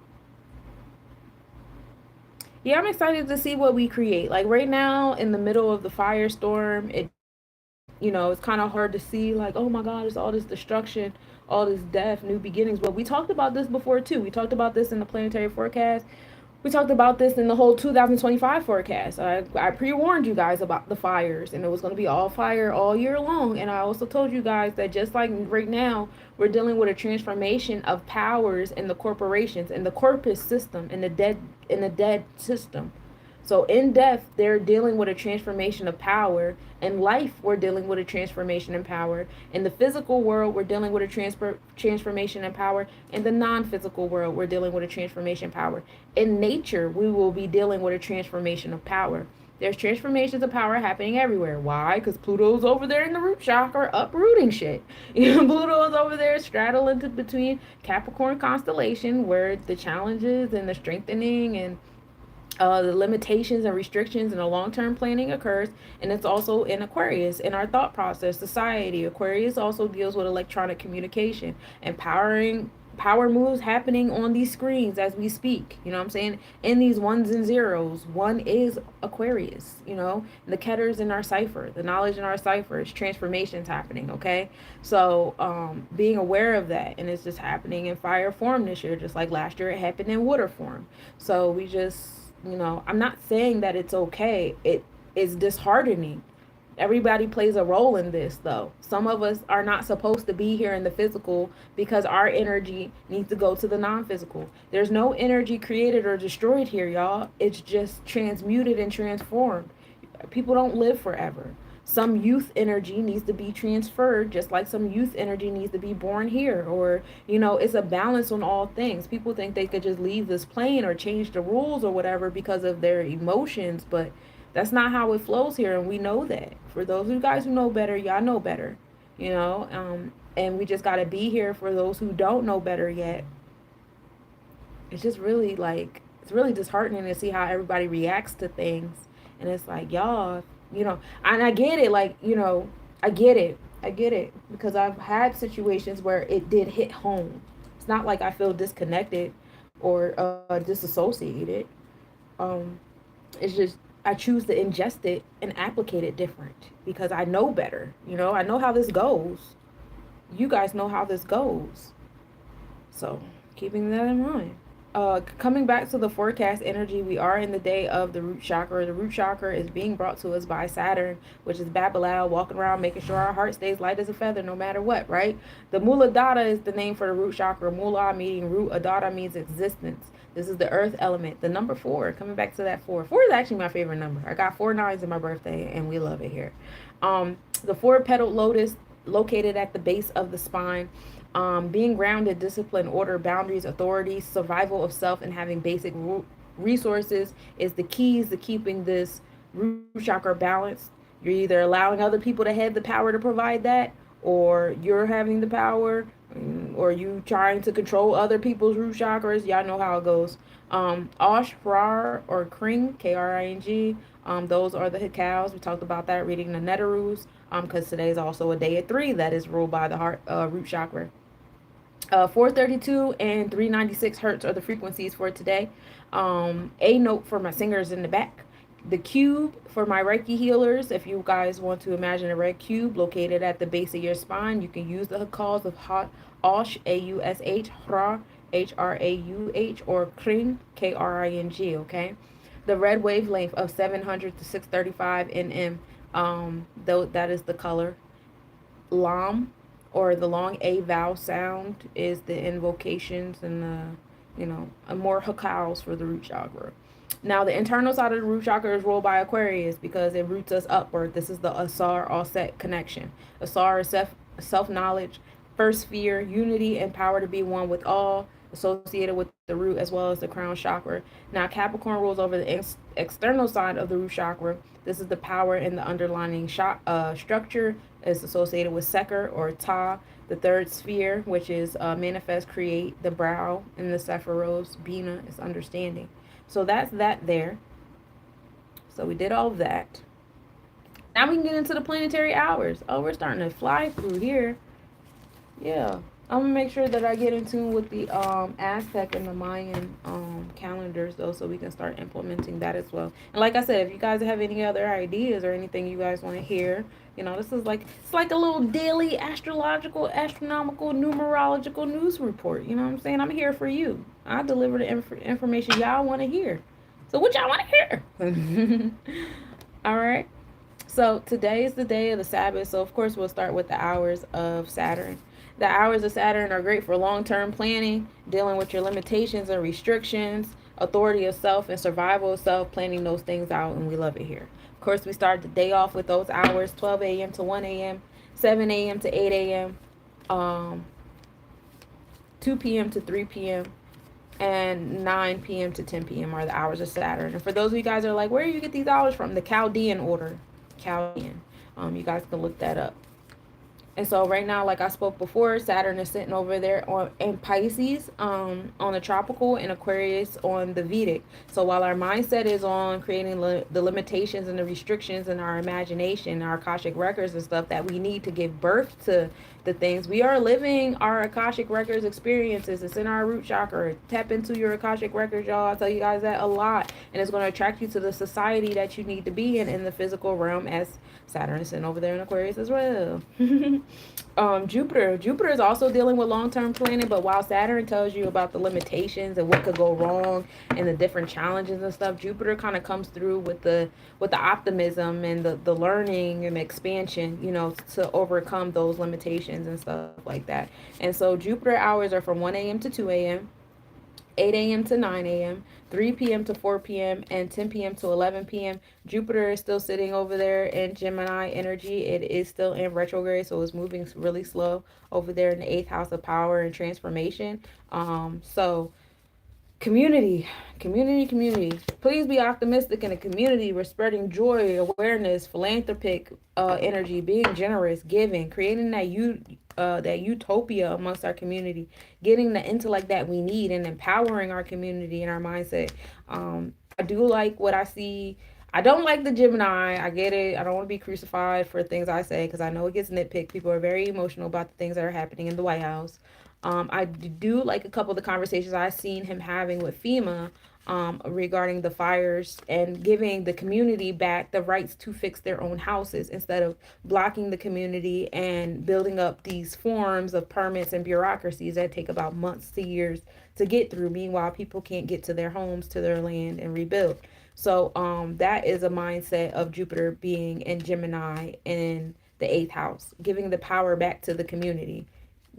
yeah, I'm excited to see what we create. Like right now, in the middle of the firestorm, it's kind of hard to see, like, oh my God, it's all this destruction, all this death, new beginnings. But we talked about this before too. We talked about this in the planetary forecast. We talked about this in the whole 2025 forecast. I pre-warned you guys about the fires, and it was going to be all fire all year long. And I also told you guys that just like right now, we're dealing with a transformation of powers in the corporations, in the corpus system, in the dead system. So in death, they're dealing with a transformation of power. In life, we're dealing with a transformation in power. In the physical world, we're dealing with a transformation in power. In the non-physical world, we're dealing with a transformation in power. In nature, we will be dealing with a transformation of power. There's transformations of power happening everywhere. Why? Because Pluto's over there in the root chakra uprooting shit. Pluto's over there straddling between Capricorn constellation, where the challenges and the strengthening and the limitations and restrictions and the long-term planning occurs, and it's also in Aquarius in our thought process society. Aquarius also deals with electronic communication, empowering power moves happening on these screens as we speak. You know what I'm saying? In these ones and zeros, one is Aquarius. The Ketters in our cipher, the knowledge in our cipher is transformations happening. Okay, so being aware of that, and it's just happening in fire form this year, just like last year it happened in water form. So we just, I'm not saying that it's okay. It is disheartening. Everybody plays a role in this, though. Some of us are not supposed to be here in the physical because our energy needs to go to the non-physical. There's no energy created or destroyed here, y'all. It's just transmuted and transformed. People don't live forever. Some youth energy needs to be transferred, just like some youth energy needs to be born here. Or, it's a balance on all things. People think they could just leave this plane or change the rules or whatever because of their emotions, but that's not how it flows here, and we know that. For those of you guys who know better, y'all know better, and we just got to be here for those who don't know better yet. It's just really it's really disheartening to see how everybody reacts to things. And it's like, y'all, and I get it, I get it. I get it because I've had situations where it did hit home. It's not like I feel disconnected or disassociated. Um, it's just I choose to ingest it and applicate it different because I know better. I know how this goes. You guys know how this goes. So keeping that in mind. Coming back to the forecast energy, we are in the day of the root chakra. The root chakra is being brought to us by Saturn, which is Babylon, walking around making sure our heart stays light as a feather no matter what, right? The Muladhara is the name for the root chakra. Mula meaning root, Adhara means existence. This is the earth element. The number 4, coming back to that 4. 4 is actually my favorite number. I got 4 nines in my birthday, and we love it here. The 4-petaled lotus located at the base of the spine. Being grounded, discipline, order, boundaries, authority, survival of self, and having basic resources is the keys to keeping this root chakra balanced. You're either allowing other people to have the power to provide that, or you're having the power, or you trying to control other people's root chakras, y'all know how it goes. Osh, Rar, or Kring, Kring. Those are the Hikals. We talked about that reading the Netarus. Because today is also a day of three that is ruled by the heart root chakra. 432 and 396 hertz are the frequencies for today. A note for my singers in the back. The cube for my Reiki healers. If you guys want to imagine a red cube located at the base of your spine, you can use the calls of Aush, Aush, Hra, Hrauh, or Kring, Kring. Okay, the red wavelength of 700 to 635 nm. Though that is the color. Lam, or the long A vowel sound, is the invocations and the, more hakals for the root chakra. Now, the internal side of the root chakra is ruled by Aquarius because it roots us upward. This is the Asar Offset connection. Asar is self knowledge, first sphere, unity, and power to be one with all, associated with the root as well as the crown chakra. Now, Capricorn rules over the external side of the root chakra. This is the power in the underlying structure. Is associated with Seker or Ta, the third sphere, which is manifest, create, the brow, and the Sephiros, Bina is understanding. So that's that there. So we did all of that. Now we can get into the planetary hours. Oh, we're starting to fly through here. Yeah. I'm gonna make sure that I get in tune with the Aztec and the Mayan calendars though, so we can start implementing that as well. And like I said, if you guys have any other ideas or anything you guys want to hear, this is like, it's like a little daily astrological, astronomical, numerological news report. You know what I'm saying? I'm here for you. I deliver the information y'all want to hear. So what y'all want to hear? All right. So today is the day of the Sabbath. So of course we'll start with the hours of Saturn. The hours of Saturn are great for long-term planning, dealing with your limitations and restrictions, authority of self and survival of self, planning those things out, and we love it here. Of course, we start the day off with those hours: 12 a.m. to 1 a.m., 7 a.m. to 8 a.m., 2 p.m. to 3 p.m., and 9 p.m. to 10 p.m. are the hours of Saturn. And for those of you guys that are like, where do you get these hours from? The Chaldean order. Chaldean. You guys can look that up. And so right now, like I spoke before, Saturn is sitting over there in Pisces on the tropical, and Aquarius on the Vedic. So while our mindset is on creating the limitations and the restrictions in our imagination, our Akashic records and stuff that we need to give birth to the things, we are living our Akashic records experiences. It's in our root chakra. Tap into your Akashic records, y'all. I tell you guys that a lot. And it's going to attract you to the society that you need to be in the physical realm, as Saturn is sitting over there in Aquarius as well. Jupiter is also dealing with long-term planning, but while Saturn tells you about the limitations and what could go wrong and the different challenges and stuff, Jupiter kind of comes through with the optimism and the learning and the expansion, to overcome those limitations and stuff like that. And so Jupiter hours are from 1 a.m. to 2 a.m., 8 a.m. to 9 a.m., 3 p.m. to 4 p.m., and 10 p.m. to 11 p.m. Jupiter is still sitting over there in Gemini energy. It is still in retrograde, so it's moving really slow over there in the 8th house of power and transformation. So community. Please be optimistic in the community. We're spreading joy, awareness, philanthropic energy, being generous, giving, creating that utopia amongst our community, getting the intellect that we need, and empowering our community and our mindset. I do like what I see. I don't like the Gemini. I get it. I don't want to be crucified for things I say because I know it gets nitpicked. People are very emotional about the things that are happening in the White House. I do like a couple of the conversations I've seen him having with FEMA regarding the fires and giving the community back the rights to fix their own houses instead of blocking the community and building up these forms of permits and bureaucracies that take about months to years to get through. Meanwhile, people can't get to their homes, to their land, and rebuild. So that is a mindset of Jupiter being in Gemini in the 8th house, giving the power back to the community,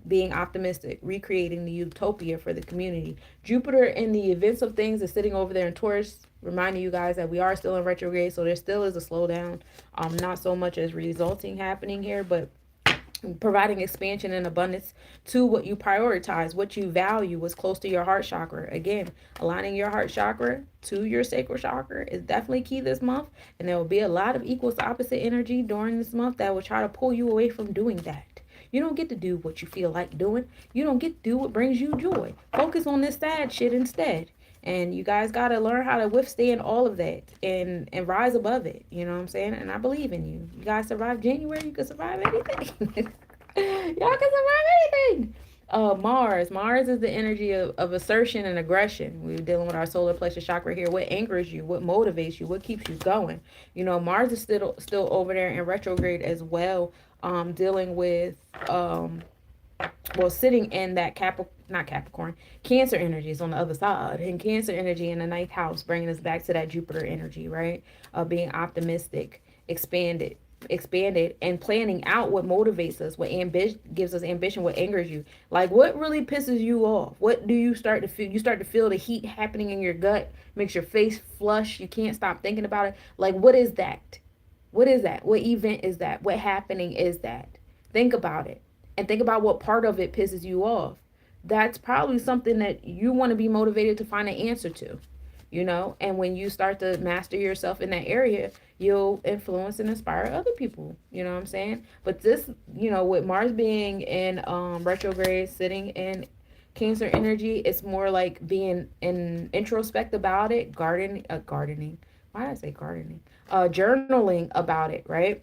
being optimistic, recreating the utopia for the community. Jupiter in the events of things is sitting over there in Taurus, reminding you guys that we are still in retrograde, so there still is a slowdown. Not so much as resulting happening here, but providing expansion and abundance to what you prioritize, what you value, what's close to your heart chakra. Again, aligning your heart chakra to your sacral chakra is definitely key this month, and there will be a lot of equals to opposite energy during this month that will try to pull you away from doing that. You don't get to do what you feel like doing. You don't get to do what brings you joy. Focus on this sad shit instead. And you guys got to learn how to withstand all of that and rise above it. You know what I'm saying? And I believe in you. You guys survive January, you can survive anything. Y'all can survive anything. Mars is the energy of assertion and aggression. We're dealing with our solar plexus chakra here. What angers you? What motivates you? What keeps you going? You know, Mars is still over there in retrograde as well. Dealing with sitting in that not Capricorn, Cancer energy is on the other side, and Cancer energy in the ninth house, bringing us back to that Jupiter energy, right? Being optimistic, expanded and planning out what motivates us, what gives us ambition, what angers you. Like, what really pisses you off? What do you start to feel? You start to feel the heat happening in your gut, makes your face flush, you can't stop thinking about it. Like, what is that? What is that? What event is that? What happening is that? Think about it, and think about what part of it pisses you off. That's probably something that you want to be motivated to find an answer to, you know? And when you start to master yourself in that area, you'll influence and inspire other people, you know what I'm saying? But this, you know, with Mars being in retrograde, sitting in Cancer energy, it's more like being in introspect about it, gardening. Why did I say gardening? Journaling about it, right?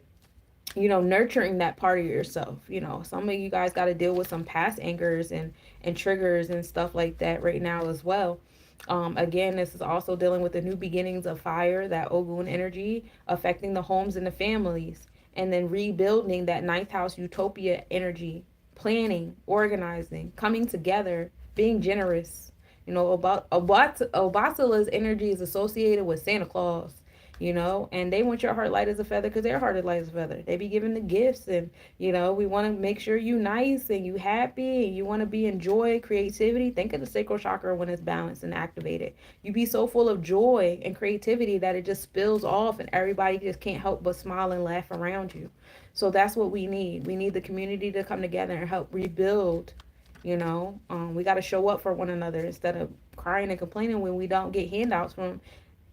You know, nurturing that part of yourself. You know, some of you guys got to deal with some past angers and triggers and stuff like that right now as well. Again, this is also dealing with the new beginnings of fire, that Ogun energy affecting the homes and the families, and then rebuilding that ninth house utopia energy, planning, organizing, coming together, being generous. You know, Obasala's energy is associated with Santa Claus, you know, and they want your heart light as a feather because their heart is light as a feather. They be giving the gifts, and, you know, we want to make sure you nice and you happy and you want to be in joy, creativity. Think of the sacral chakra when it's balanced and activated. You be so full of joy and creativity that it just spills off and everybody just can't help but smile and laugh around you. So that's what we need. We need the community to come together and help rebuild. You know, we got to show up for one another instead of crying and complaining when we don't get handouts from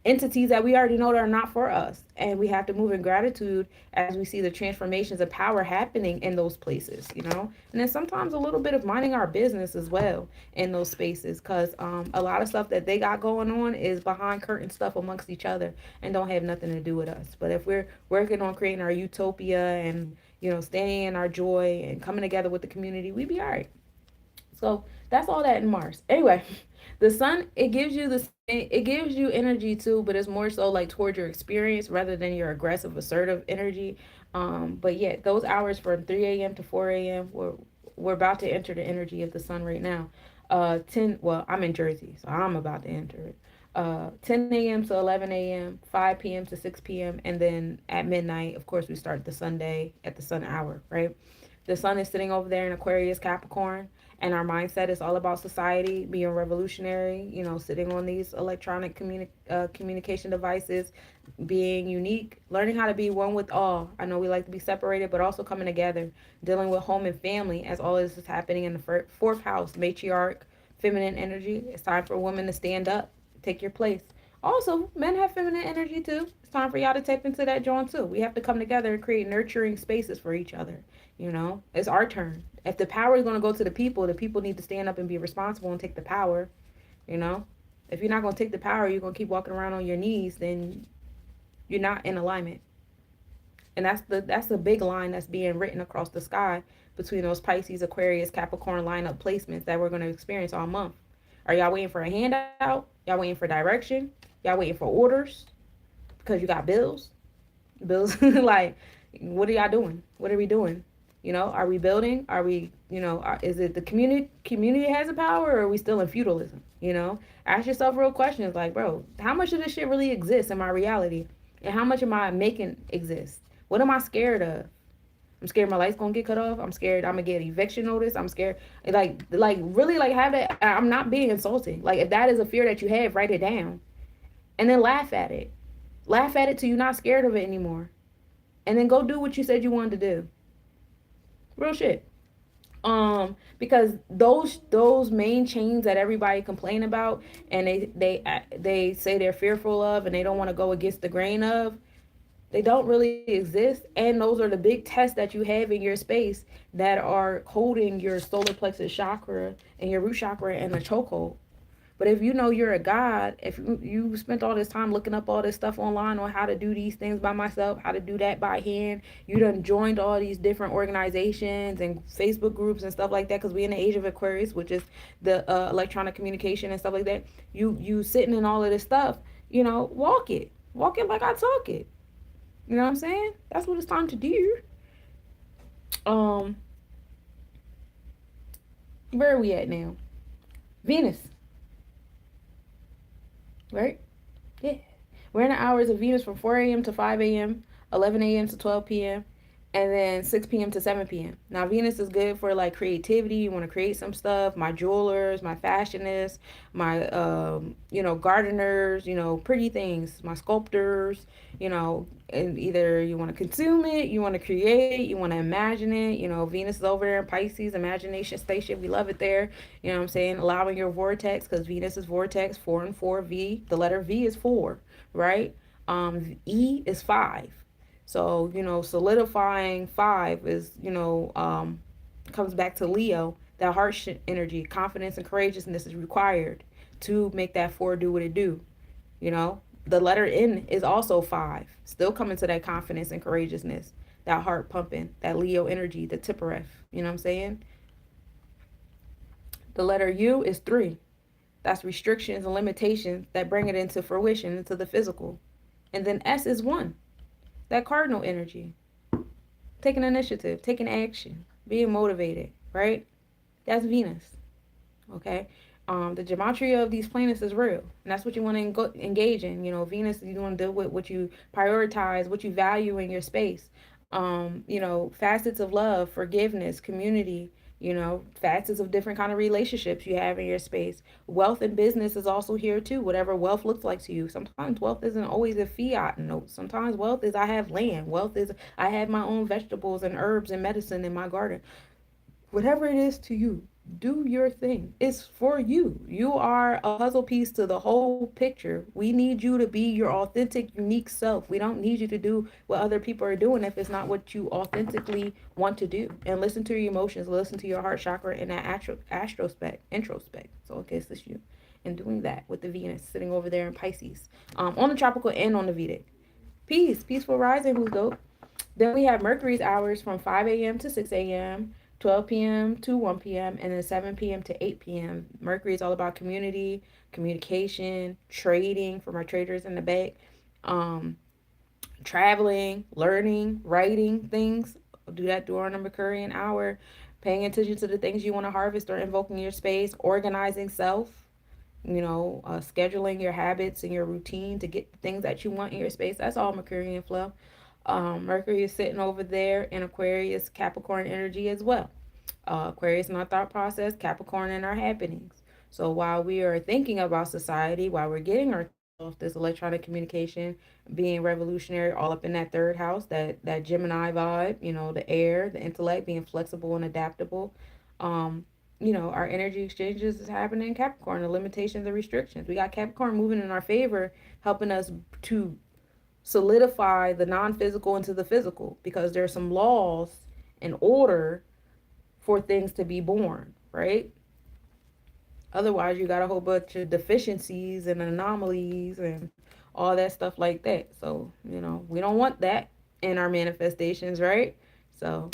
entities that we already know that are not for us. And we have to move in gratitude as we see the transformations of power happening in those places, you know. And then sometimes a little bit of minding our business as well in those spaces, because a lot of stuff that they got going on is behind curtain stuff amongst each other and don't have nothing to do with us. But if we're working on creating our utopia and, you know, staying in our joy and coming together with the community, we be all right. So that's all that in Mars. Anyway, the sun, it gives you energy too, but it's more so like towards your experience rather than your aggressive, assertive energy. But yeah, those hours from 3 a.m. to 4 a.m. we're about to enter the energy of the sun right now. I'm in Jersey, so I'm about to enter it. 10 a.m. to 11 a.m., 5 p.m. to 6 p.m., and then at midnight, of course, we start the Sunday at the sun hour, right? The sun is sitting over there in Aquarius, Capricorn, and our mindset is all about society, being revolutionary, you know, sitting on these electronic communication devices, being unique, learning how to be one with all. I know we like to be separated, but also coming together, dealing with home and family as all this is happening in the fourth house, matriarch, feminine energy. It's time for women to stand up, take your place. Also, men have feminine energy too. It's time for y'all to tap into that joint too. We have to come together and create nurturing spaces for each other. You know, it's our turn. If the power is going to go to the people need to stand up and be responsible and take the power. You know, if you're not going to take the power, you're going to keep walking around on your knees, then you're not in alignment. And that's the big line that's being written across the sky between those Pisces, Aquarius, Capricorn lineup placements that we're going to experience all month. Are y'all waiting for a handout? Y'all waiting for direction? Y'all waiting for orders? Because you got bills? Like, what are y'all doing? What are we doing? You know, are we building? Are we, you know, is it the community has the power, or are we still in feudalism? You know, ask yourself real questions like, bro, how much of this shit really exists in my reality? And how much am I making exist? What am I scared of? I'm scared my light's gonna get cut off. I'm scared I'm gonna get eviction notice. I'm scared, like really, like, have that. I'm not being insulting. Like, if that is a fear that you have, write it down, and then laugh at it. Laugh at it till you're not scared of it anymore, and then go do what you said you wanted to do. Real shit. Because those main chains that everybody complain about, and they say they're fearful of, and they don't want to go against the grain of, They don't really exist. And those are the big tests that you have in your space that are holding your solar plexus chakra and your root chakra in a chokehold. But if you know you're a god, if you spent all this time looking up all this stuff online on how to do these things by myself, how to do that by hand, you done joined all these different organizations and Facebook groups and stuff like that, because we in the age of Aquarius, which is the electronic communication and stuff like that. You sitting in all of this stuff, walk it like I talk it. You know what I'm saying? That's what it's time to do. Um, where are we at now? Venus, right? Yeah. We're in the hours of Venus from 4 a.m. to 5 a.m., 11 a.m. to 12 p.m., and then 6 p.m. to 7 p.m. Now, Venus is good for like creativity. You want to create some stuff. My jewelers, my fashionists, my, gardeners, pretty things, my sculptors, and either you want to consume it, you want to create it, you want to imagine it. Venus is over there in Pisces, imagination station. We love it there. You know what I'm saying? Allowing your vortex, because Venus is vortex, 4 and 4, V. The letter V is 4, right? E is 5. So, solidifying 5 is, comes back to Leo. That energy, confidence and courageousness is required to make that 4 do what it do. The letter N is also 5. Still coming to that confidence and courageousness, that heart pumping, that Leo energy, the Tippereth. You know what I'm saying? The letter U is 3. That's restrictions and limitations that bring it into fruition, into the physical. And then S is 1. That cardinal energy, taking initiative, taking action, being motivated, right? That's Venus, okay? The gematria of these planets is real, and that's what you want to engage in. Venus, you want to deal with what you prioritize, what you value in your space. Facets of love, forgiveness, community, facets of different kind of relationships you have in your space. Wealth and business is also here too, whatever wealth looks like to you. Sometimes wealth isn't always a fiat note. Sometimes wealth is I have land. Wealth is I have my own vegetables and herbs and medicine in my garden. Whatever it is to you, do your thing. It's for you. You are a puzzle piece to the whole picture. We need you to be your authentic, unique self. We don't need you to do what other people are doing if it's not what you authentically want to do. And listen to your emotions, listen to your heart chakra and that introspect. So okay, it's just you. And doing that with the Venus sitting over there in Pisces. On the tropical and on the Vedic. Peaceful rising, who's dope. Then we have Mercury's hours from 5 a.m. to 6 a.m., 12 p.m. to 1 p.m., and then 7 p.m. to 8 p.m. Mercury is all about community, communication, trading for my traders in the back, traveling, learning, writing things. I'll do that during the Mercurian hour. Paying attention to the things you want to harvest or invoking your space, organizing self, scheduling your habits and your routine to get the things that you want in your space. That's all Mercurian flow. Mercury is sitting over there in Aquarius, Capricorn energy as well. Aquarius in our thought process, Capricorn in our happenings. So while we are thinking about society, while we're getting our off this electronic communication, being revolutionary, all up in that third house, that Gemini vibe, the air, the intellect, being flexible and adaptable. Our energy exchanges is happening in Capricorn, the limitations, the restrictions. We got Capricorn moving in our favor, helping us to solidify the non-physical into the physical, because there's some laws and order for things to be born, right? Otherwise, you got a whole bunch of deficiencies and anomalies and all that stuff like that. So, we don't want that in our manifestations, right? So,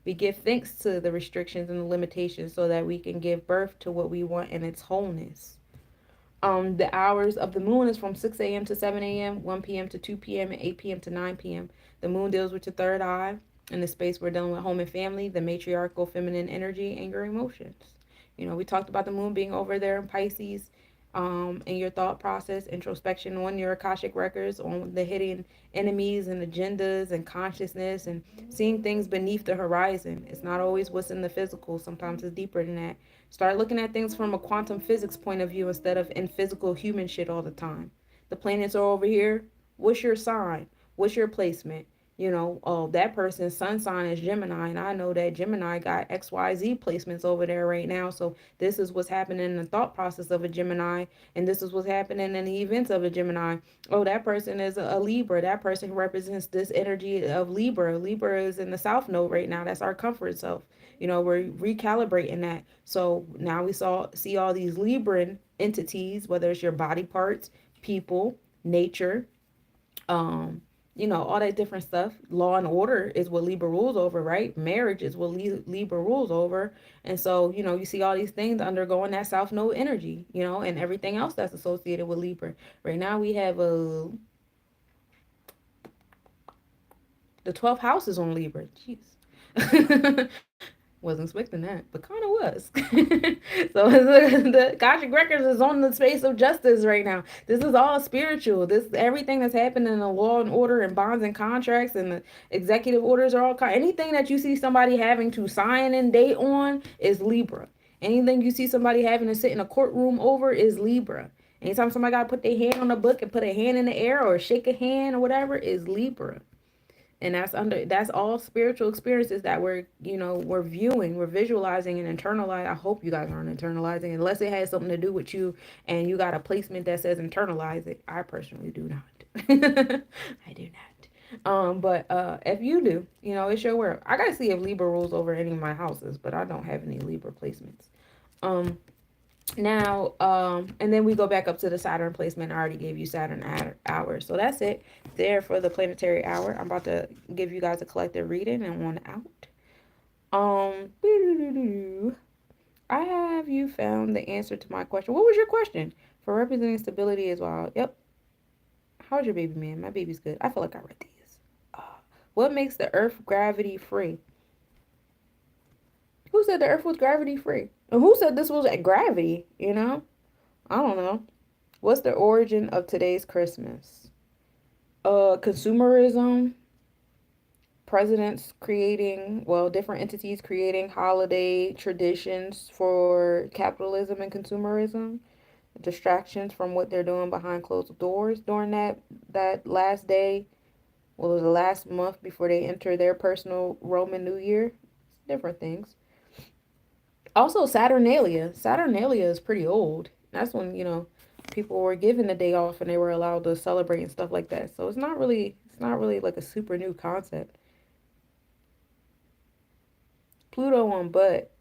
we give thanks to the restrictions and the limitations so that we can give birth to what we want in its wholeness. The hours of the moon is from 6 a.m. to 7 a.m., 1 p.m. to 2 p.m., and 8 p.m. to 9 p.m. The moon deals with your third eye. In the space we're dealing with home and family, the matriarchal feminine energy, and your emotions. We talked about the moon being over there in Pisces, in your thought process, introspection on your Akashic records, on the hidden enemies and agendas and consciousness, and seeing things beneath the horizon. It's not always what's in the physical. Sometimes it's deeper than that. Start looking at things from a quantum physics point of view instead of in physical human shit all the time. The planets are over here. What's your sign? What's your placement? that person's sun sign is Gemini, and I know that Gemini got XYZ placements over there right now. So this is what's happening in the thought process of a Gemini, and this is what's happening in the events of a Gemini. Oh, that person is a Libra. That person represents this energy of Libra. Libra is in the South Node right now. That's our comfort self. We're recalibrating that. So now see all these Libran entities, whether it's your body parts, people, nature, all that different stuff. Law and order is what Libra rules over, right? Marriage is what Libra rules over. And so, you see all these things undergoing that South Node energy, and everything else that's associated with Libra. Right now we have the 12th house is on Libra. Jeez. Wasn't expecting that, but kind of was. So the Akashic Records is on the space of justice right now. This is all spiritual. This everything that's happening in the law and order and bonds and contracts and the executive orders are all anything that you see somebody having to sign and date on is Libra. Anything you see somebody having to sit in a courtroom over is Libra. Anytime somebody got to put their hand on a book and put a hand in the air or shake a hand or whatever is Libra. And that's all spiritual experiences that we're viewing, we're visualizing and internalizing. I hope you guys aren't internalizing unless it has something to do with you and you got a placement that says internalize it. I personally do not. I do not. But if you do, it's your world. I gotta see if Libra rules over any of my houses, but I don't have any Libra placements. Now, and then we go back up to the Saturn placement. I already gave you Saturn hours. So that's it there for the planetary hour. I'm about to give you guys a collective reading and one out. I have you found the answer to my question. What was your question? For representing stability as well. Yep. How's your baby, man? My baby's good. I feel like I read these. What makes the Earth gravity free? Who said the Earth was gravity free? And who said this was at gravity? I don't know. What's the origin of today's Christmas? Consumerism, different entities creating holiday traditions for capitalism and consumerism, distractions from what they're doing behind closed doors during that last day, the last month before they enter their personal Roman New Year, different things. Also, Saturnalia. Saturnalia is pretty old. That's when, people were given the day off and they were allowed to celebrate and stuff like that. So it's not really like a super new concept. Pluto on butt.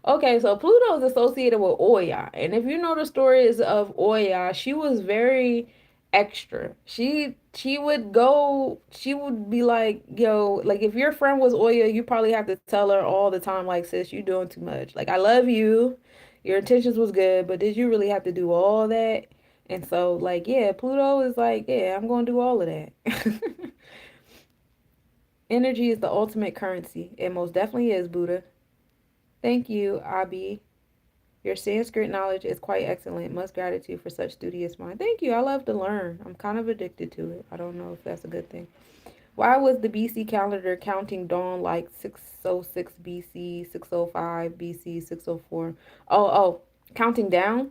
Okay, so Pluto is associated with Oya. And if you know the stories of Oya, she was very extra. She would be like, yo, like if your friend was Oya, you probably have to tell her all the time, like, sis, you doing too much. Like, I love you. Your intentions was good, but did you really have to do all that? And so, like, yeah, Pluto is like, yeah, I'm gonna do all of that. Energy is the ultimate currency. It most definitely is, Buddha. Thank you, Abi. Your Sanskrit knowledge is quite excellent. Much gratitude for such studious mind. Thank you. I love to learn. I'm kind of addicted to it. I don't know if that's a good thing. Why was the BC calendar counting dawn like 606 BC, 605 BC, 604? Counting down?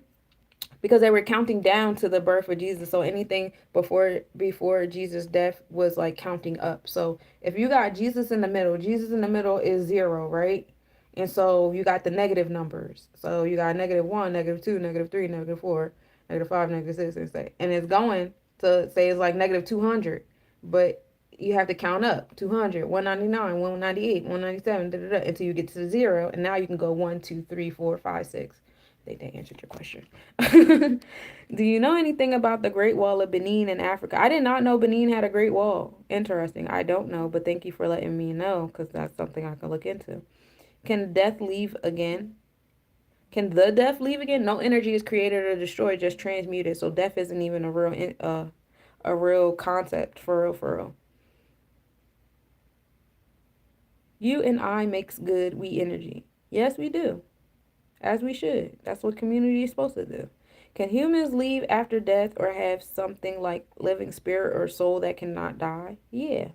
Because they were counting down to the birth of Jesus. So anything before Jesus' death was like counting up. So if you got Jesus in the middle is 0, right? And so you got the negative numbers. So you got -1, -2, -3, -4, -5, -6, and it's going to say it's like -200. But you have to count up 200, 199, 198, 197, until you get to the 0. And now you can go 1, 2, 3, 4, 5, 6. I think they answered your question. Do you know anything about the Great Wall of Benin in Africa? I did not know Benin had a Great Wall. Interesting. I don't know, but thank you for letting me know because that's something I can look into. Can death leave again? Can the death leave again? No energy is created or destroyed, just transmuted. So death isn't even a real concept for real, for real. You and I makes good we energy. Yes, we do. As we should. That's what community is supposed to do. Can humans leave after death or have something like living spirit or soul that cannot die? Yeah.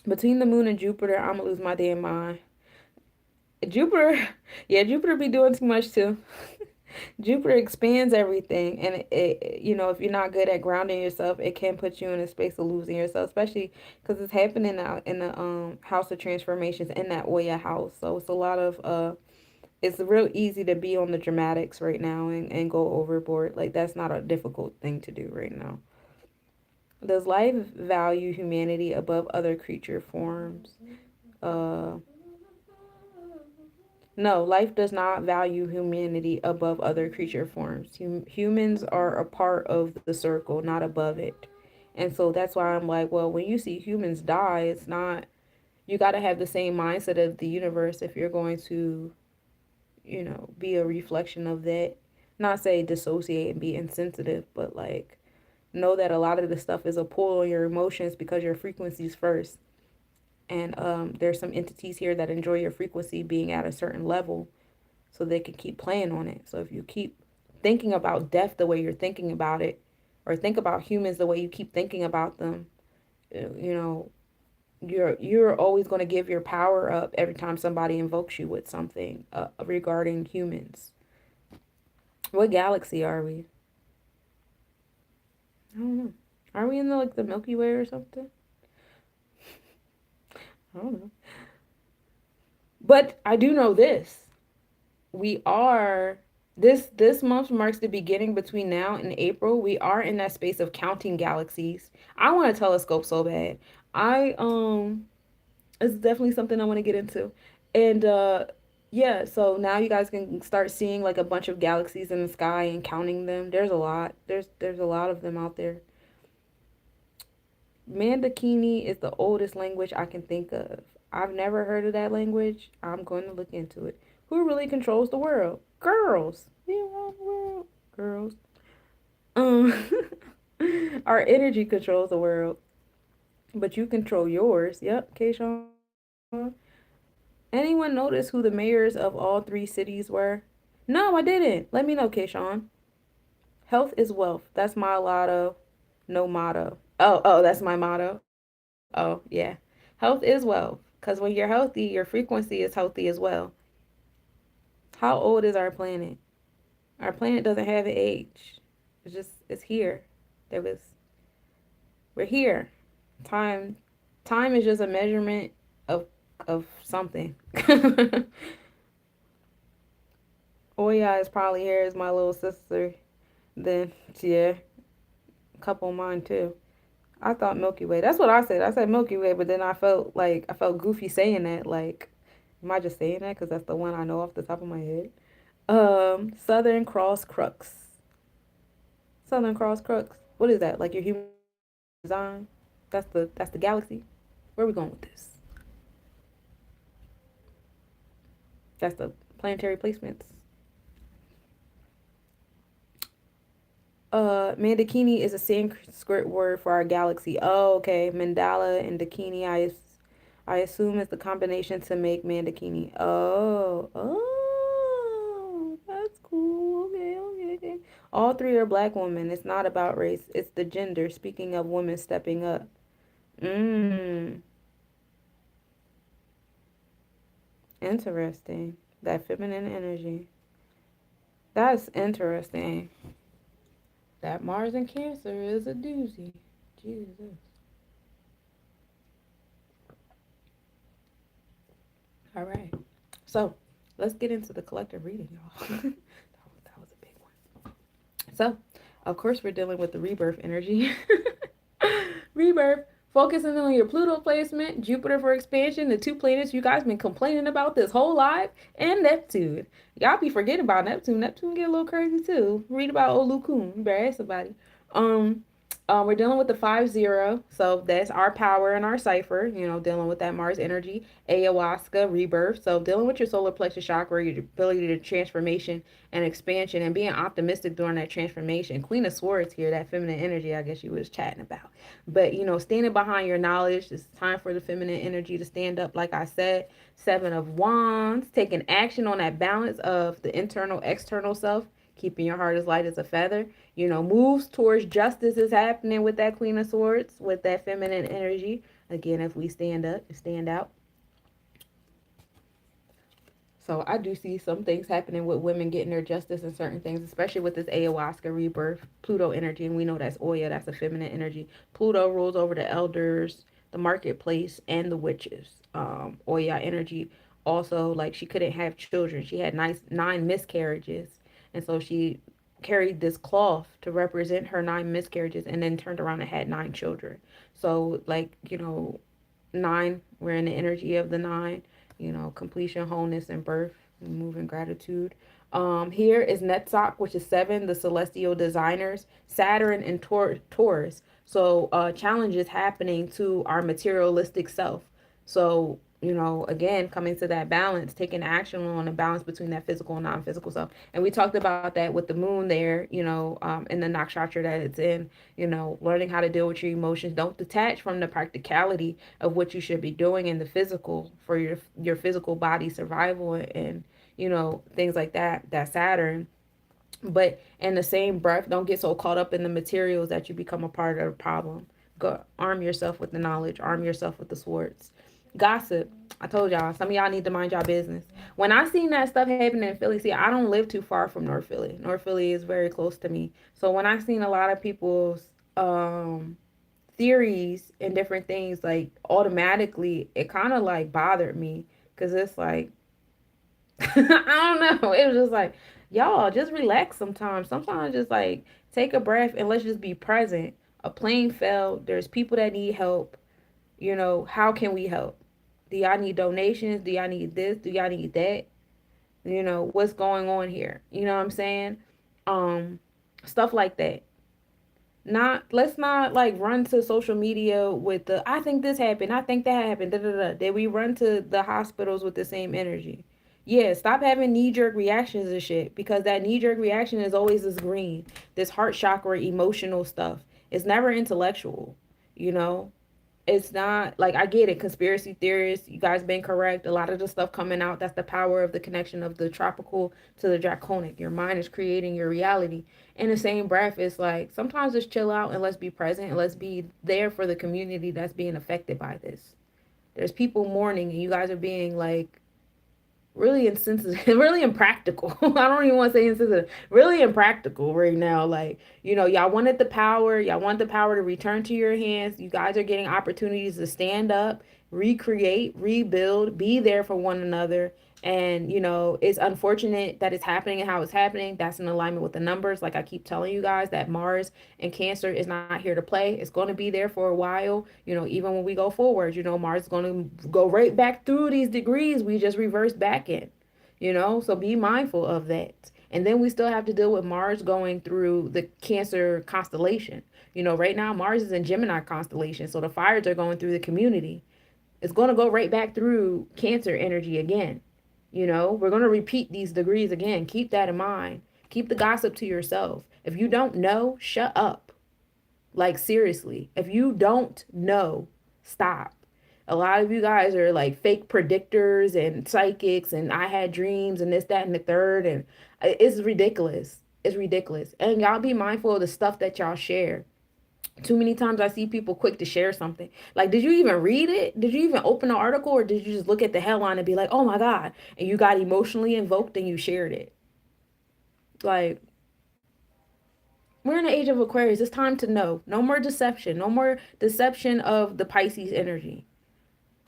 Between the moon and Jupiter, I'm gonna lose my damn mind. Jupiter, yeah, Jupiter be doing too much too. Jupiter expands everything, and you know, if you're not good at grounding yourself, it can put you in a space of losing yourself, especially because it's happening out in the house of transformations in that Oya house. So it's a lot of it's real easy to be on the dramatics right now and go overboard. Like that's not a difficult thing to do right now. Does life value humanity above other creature forms? Uh, no, life does not value humanity above other creature forms. Humans are a part of the circle, not above it. And so that's why I'm like, well, when you see humans die, it's not, you got to have the same mindset of the universe if you're going to, you know, be a reflection of that. Not say dissociate and be insensitive, but like know that a lot of the stuff is a pull on your emotions because your frequency's first. And there's some entities here that enjoy your frequency being at a certain level so they can keep playing on it. So if you keep thinking about death the way you're thinking about it, or think about humans the way you keep thinking about them, you know, you're always going to give your power up every time somebody invokes you with something regarding humans. What galaxy are we? I don't know. Are we in the like the Milky Way or something? I don't know. But I do know this. We are this month marks the beginning between now and April. We are in that space of counting galaxies. I want a telescope so bad. I it's definitely something I want to get into. And yeah, so now you guys can start seeing like a bunch of galaxies in the sky and counting them. There's a lot. There's a lot of them out there. Mandakini is the oldest language I can think of. I've never heard of that language. I'm going to look into it. Who really controls the world? Girls. We around the world. Girls. Um, our energy controls the world, but you control yours. Yep, Kayshawn. Anyone notice who the mayors of all three cities were? No, I didn't. Let me know, Kayshawn. Health is wealth. That's my lotto. No motto. Oh, that's my motto. Oh, yeah. Health is wealth. Because when you're healthy, your frequency is healthy as well. How old is our planet? Our planet doesn't have an age. It's here. There was we're here. Time time is just a measurement of something. Oya is probably here as my little sister. Then yeah, a couple of mine too. I thought Milky Way. That's what I said. I said Milky Way, but then I felt goofy saying that. Like, am I just saying that because that's the one I know off the top of my head? Southern Cross Crux. Southern Cross Crux. What is that? Like your human design? That's the galaxy. Where are we going with this? That's the planetary placements. Mandakini is a Sanskrit word for our galaxy. Oh, okay. Mandala and Dakini, I assume is the combination to make Mandakini. Oh, that's cool. Okay. All three are black women. It's not about race. It's the gender. Speaking of women stepping up. Mmm. Interesting. That feminine energy. That's interesting. That Mars in Cancer is a doozy. Jesus. All right. So let's get into the collective reading, y'all. That was a big one. So, of course, we're dealing with the rebirth energy. Rebirth. Focusing on your Pluto placement, Jupiter for expansion, the two planets you guys been complaining about this whole life, and Neptune. Y'all be forgetting about Neptune. Neptune get a little crazy too. Read about Olukun. You better ask somebody. Um, we're dealing with the 5-0, so that's our power and our cipher. You know, dealing with that Mars energy, ayahuasca, rebirth. So dealing with your solar plexus chakra, your ability to transformation and expansion, and being optimistic during that transformation. Queen of Swords here, that feminine energy. I guess you was chatting about. But you know, standing behind your knowledge. It's time for the feminine energy to stand up. Like I said, 7 of Wands, taking action on that balance of the internal, external self, keeping your heart as light as a feather. You know, moves towards justice is happening with that Queen of Swords, with that feminine energy. Again, if we stand up, stand out. So I do see some things happening with women getting their justice in certain things, especially with this ayahuasca rebirth, Pluto energy, and we know that's Oya, that's a feminine energy. Pluto rules over the elders, the marketplace, and the witches. Oya energy also, like, she couldn't have children. She had nine miscarriages, and so she carried this cloth to represent her nine miscarriages, and then turned around and had nine children. So, like, nine, we're in the energy of the nine, completion, wholeness, and birth, and moving gratitude. Here is Netzach, which is seven, the celestial designers, Saturn and Taurus. So challenges happening to our materialistic self. So, again, coming to that balance, taking action on the balance between that physical and non-physical self. And we talked about that with the moon there, in the nakshatra that it's in, learning how to deal with your emotions. Don't detach from the practicality of what you should be doing in the physical for your physical body survival, and things like that Saturn. But in the same breath, don't get so caught up in the materials that you become a part of the problem. Go arm yourself with the knowledge, arm yourself with the swords. Gossip, I told y'all, some of y'all need to mind y'all business. When I seen that stuff happening in Philly, see, I don't live too far from North Philly. North Philly is very close to me. So when I seen a lot of people's theories and different things, like, automatically, it kind of like bothered me, because it's like, I don't know. It was just like, y'all, just relax sometimes. Sometimes just like take a breath and let's just be present. A plane fell. There's people that need help. How can we help? Do y'all need donations? Do y'all need this? Do y'all need that? What's going on here? You know what I'm saying? Um, Stuff like that. Not Let's not like run to social media with the I think this happened, I think that happened, da da da. Then we run to the hospitals with the same energy. Yeah, stop having knee jerk reactions and shit, because that knee jerk reaction is always this green, this heart chakra emotional stuff. It's never intellectual, you know? It's not like, I get it, conspiracy theorists, you guys been correct. A lot of the stuff coming out, that's the power of the connection of the tropical to the draconic. Your mind is creating your reality. In the same breath, it's like, sometimes just chill out and let's be present and let's be there for the community that's being affected by this. There's people mourning, and you guys are being like really insensitive, really impractical. I don't even want to say insensitive, really impractical right now. Like, y'all wanted the power, y'all want the power to return to your hands. You guys are getting opportunities to stand up, recreate, rebuild, be there for one another. And, it's unfortunate that it's happening and how it's happening. That's in alignment with the numbers. Like I keep telling you guys, that Mars and Cancer is not here to play. It's going to be there for a while. Even when we go forward, Mars is going to go right back through these degrees we just reversed back in. So be mindful of that. And then we still have to deal with Mars going through the Cancer constellation. Right now Mars is in Gemini constellation, so the fires are going through the community. It's going to go right back through Cancer energy again. We're going to repeat these degrees again. Keep that in mind. Keep the gossip to yourself. If you don't know, shut up. Like, seriously, if you don't know, stop. A lot of you guys are like fake predictors and psychics, and I had dreams and this, that, and the third. And it's ridiculous. It's ridiculous. And y'all be mindful of the stuff that y'all share. Too many times I see people quick to share something. Like, did you even read it? Did you even open the article, or did you just look at the headline and be like, oh my God, and you got emotionally invoked and you shared it? Like, we're in the age of Aquarius. It's time to know. No more deception. No more deception of the Pisces energy.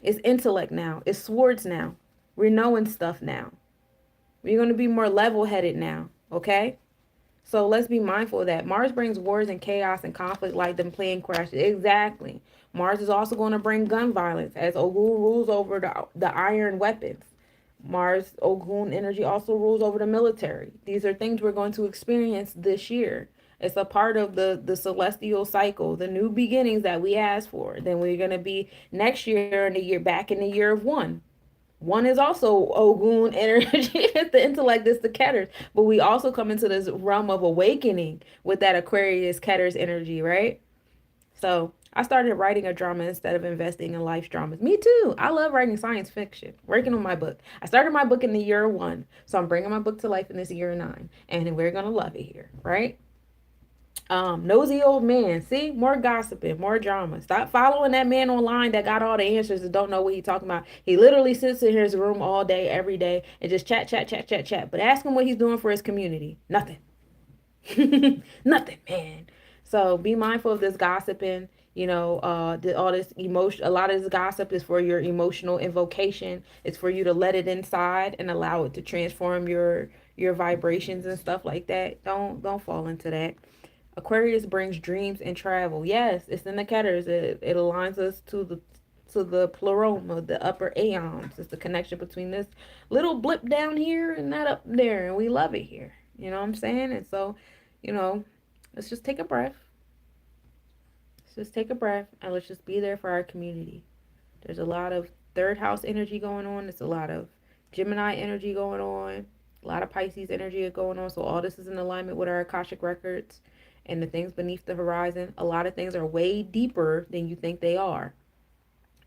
It's intellect now. It's swords now. We're knowing stuff now. We're going to be more level-headed now, okay? So let's be mindful of that. Mars brings wars and chaos and conflict, like them plane crashes. Exactly. Mars is also going to bring gun violence, as Ogun rules over the iron weapons. Mars, Ogun energy also rules over the military. These are things we're going to experience this year. It's a part of the celestial cycle, the new beginnings that we asked for. Then we're going to be next year in the year, back in the year of one. One is also Ogun energy. It's the intellect, it's the Ketters. But we also come into this realm of awakening with that Aquarius Ketters energy, right? So I started writing a drama instead of investing in life dramas. Me too. I love writing science fiction, working on my book. I started my book in the year one. So I'm bringing my book to life in this year nine. And we're going to love it here, right? Nosy old man. See, more gossiping, more drama. Stop following that man online that got all the answers and don't know what he's talking about. He literally sits in his room all day, every day, and just chat, chat, chat, chat, chat. But ask him what he's doing for his community. Nothing. Nothing, man. So be mindful of this gossiping. All this emotion. A lot of this gossip is for your emotional invocation. It's for you to let it inside and allow it to transform your vibrations and stuff like that. Don't fall into that. Aquarius brings dreams and travel. Yes, it's in the Ketters. It aligns us to the pleroma, the upper aeons. It's the connection between this little blip down here and that up there, and we love it here. You know what I'm saying? And so, you know, let's just take a breath. Let's just take a breath and let's just be there for our community. There's a lot of third house energy going on. There's a lot of Gemini energy going on. A lot of Pisces energy going on. So all this is in alignment with our Akashic records and the things beneath the horizon. A lot of things are way deeper than you think they are.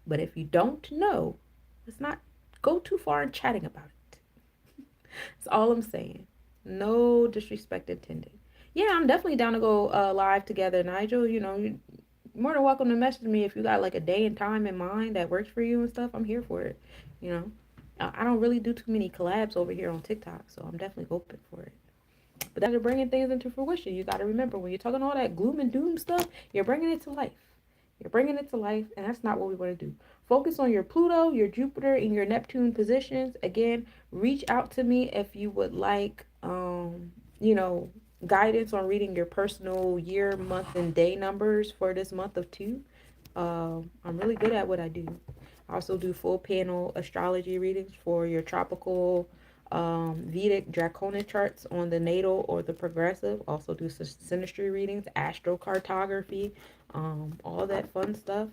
But if you don't know, let's not go too far in chatting about it. That's all I'm saying. No disrespect intended. Yeah, I'm definitely down to go live together, Nigel. You're more than welcome to message me if you got like a day and time in mind that works for you and stuff. I'm here for it. You know, I don't really do too many collabs over here on TikTok, so I'm definitely open for it. But that's bringing things into fruition. You got to remember when you're talking all that gloom and doom stuff, you're bringing it to life. You're bringing it to life, and that's not what we want to do. Focus on your Pluto, your Jupiter, and your Neptune positions. Again, reach out to me if you would like, guidance on reading your personal year, month, and day numbers for this month of 2. I'm really good at what I do. I also do full panel astrology readings for your tropical, Vedic, Draconic charts on the natal or the progressive. Also do synastry readings, astrocartography, all that fun stuff.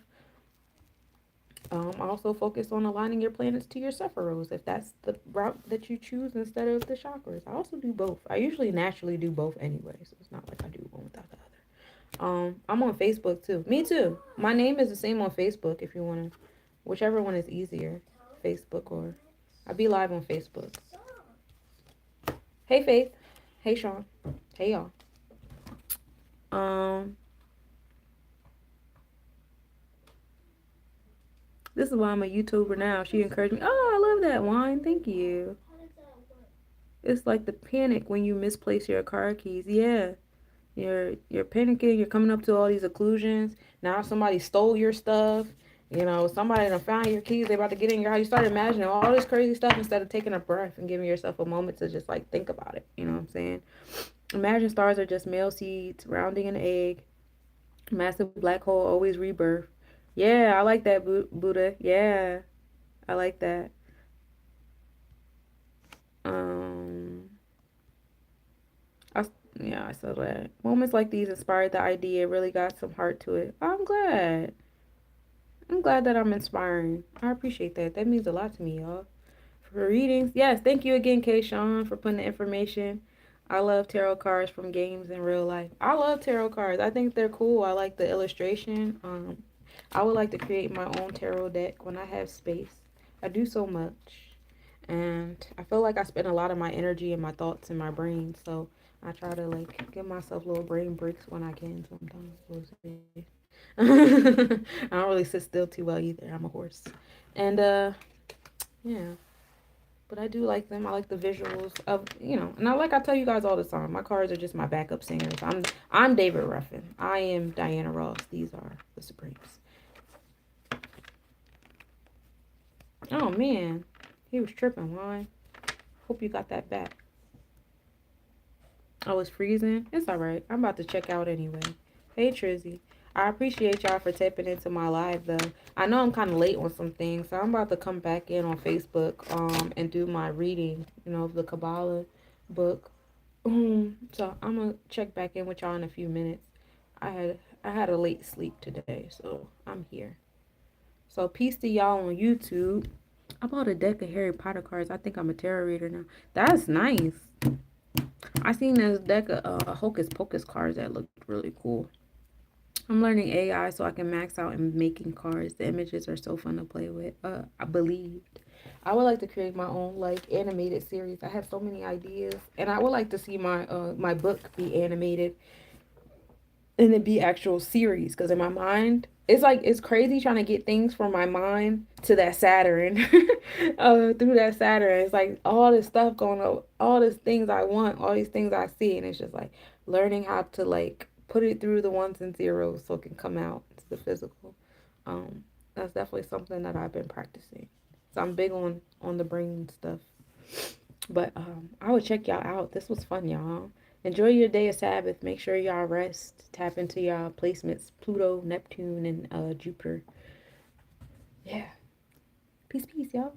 Also focus on aligning your planets to your Sephiros if that's the route that you choose instead of the chakras. I also do both. I usually naturally do both anyway, so it's not like I do one without the other. I'm on Facebook too. Me too. My name is the same on Facebook if you want to, whichever one is easier, Facebook or I be live on Facebook. Hey Faith. Hey Sean. Hey y'all. This is why I'm a YouTuber now. She encouraged me. Oh, I love that wine. Thank you. It's like the panic when you misplace your car keys. Yeah. You're panicking, you're coming up to all these occlusions. Now somebody stole your stuff. Somebody done found your keys, they about to get in your house. You start imagining all this crazy stuff instead of taking a breath and giving yourself a moment to just like think about it. You know what I'm saying? Imagine stars are just male seeds rounding an egg. Massive black hole, always rebirth. Yeah, I like that, Buddha. Yeah, I like that. Um, I, yeah, I saw that. Moments like these inspired the idea. It really got some heart to it. I'm glad. I'm glad that I'm inspiring. I appreciate that. That means a lot to me, y'all. For readings, yes, thank you again, K. Sean, for putting the information. I love tarot cards from games in real life. I love tarot cards. I think they're cool. I like the illustration. I would like to create my own tarot deck when I have space. I do so much. And I feel like I spend a lot of my energy and my thoughts in my brain. So I try to like give myself little brain breaks when I can sometimes. I don't really sit still too well either. I'm a horse. And yeah. But I do like them. I like the visuals of, and I tell you guys all the time, my cards are just my backup singers. I'm David Ruffin. I am Diana Ross. These are the Supremes. Oh man, he was tripping. Why? Hope you got that back. Oh, it's freezing. It's all right. I'm about to check out anyway. Hey Trizzy. I appreciate y'all for tapping into my live though. I know I'm kind of late on some things, so I'm about to come back in on Facebook and do my reading, of the Kabbalah book. So I'm gonna check back in with y'all in a few minutes. I had a late sleep today, so I'm here. So peace to y'all on YouTube. I bought a deck of Harry Potter cards. I think I'm a tarot reader now. That's nice. I seen this deck of Hocus Pocus cards that looked really cool. I'm learning AI so I can max out in making cards. The images are so fun to play with. I believed. I would like to create my own like animated series. I have so many ideas, and I would like to see my my book be animated. and it be actual series. Because in my mind, it's like it's crazy trying to get things from my mind to that Saturn, through that Saturn. It's like all this stuff going on, all these things I want, all these things I see, and it's just like learning how to like put it through the ones and zeros so it can come out to the physical. Um, that's definitely something that I've been practicing. So I'm big on the brain stuff. But I would check y'all out. This was fun, y'all. Enjoy your day of Sabbath. Make sure y'all rest. Tap into y'all placements: Pluto, Neptune, and Jupiter. Yeah. Peace, peace, y'all.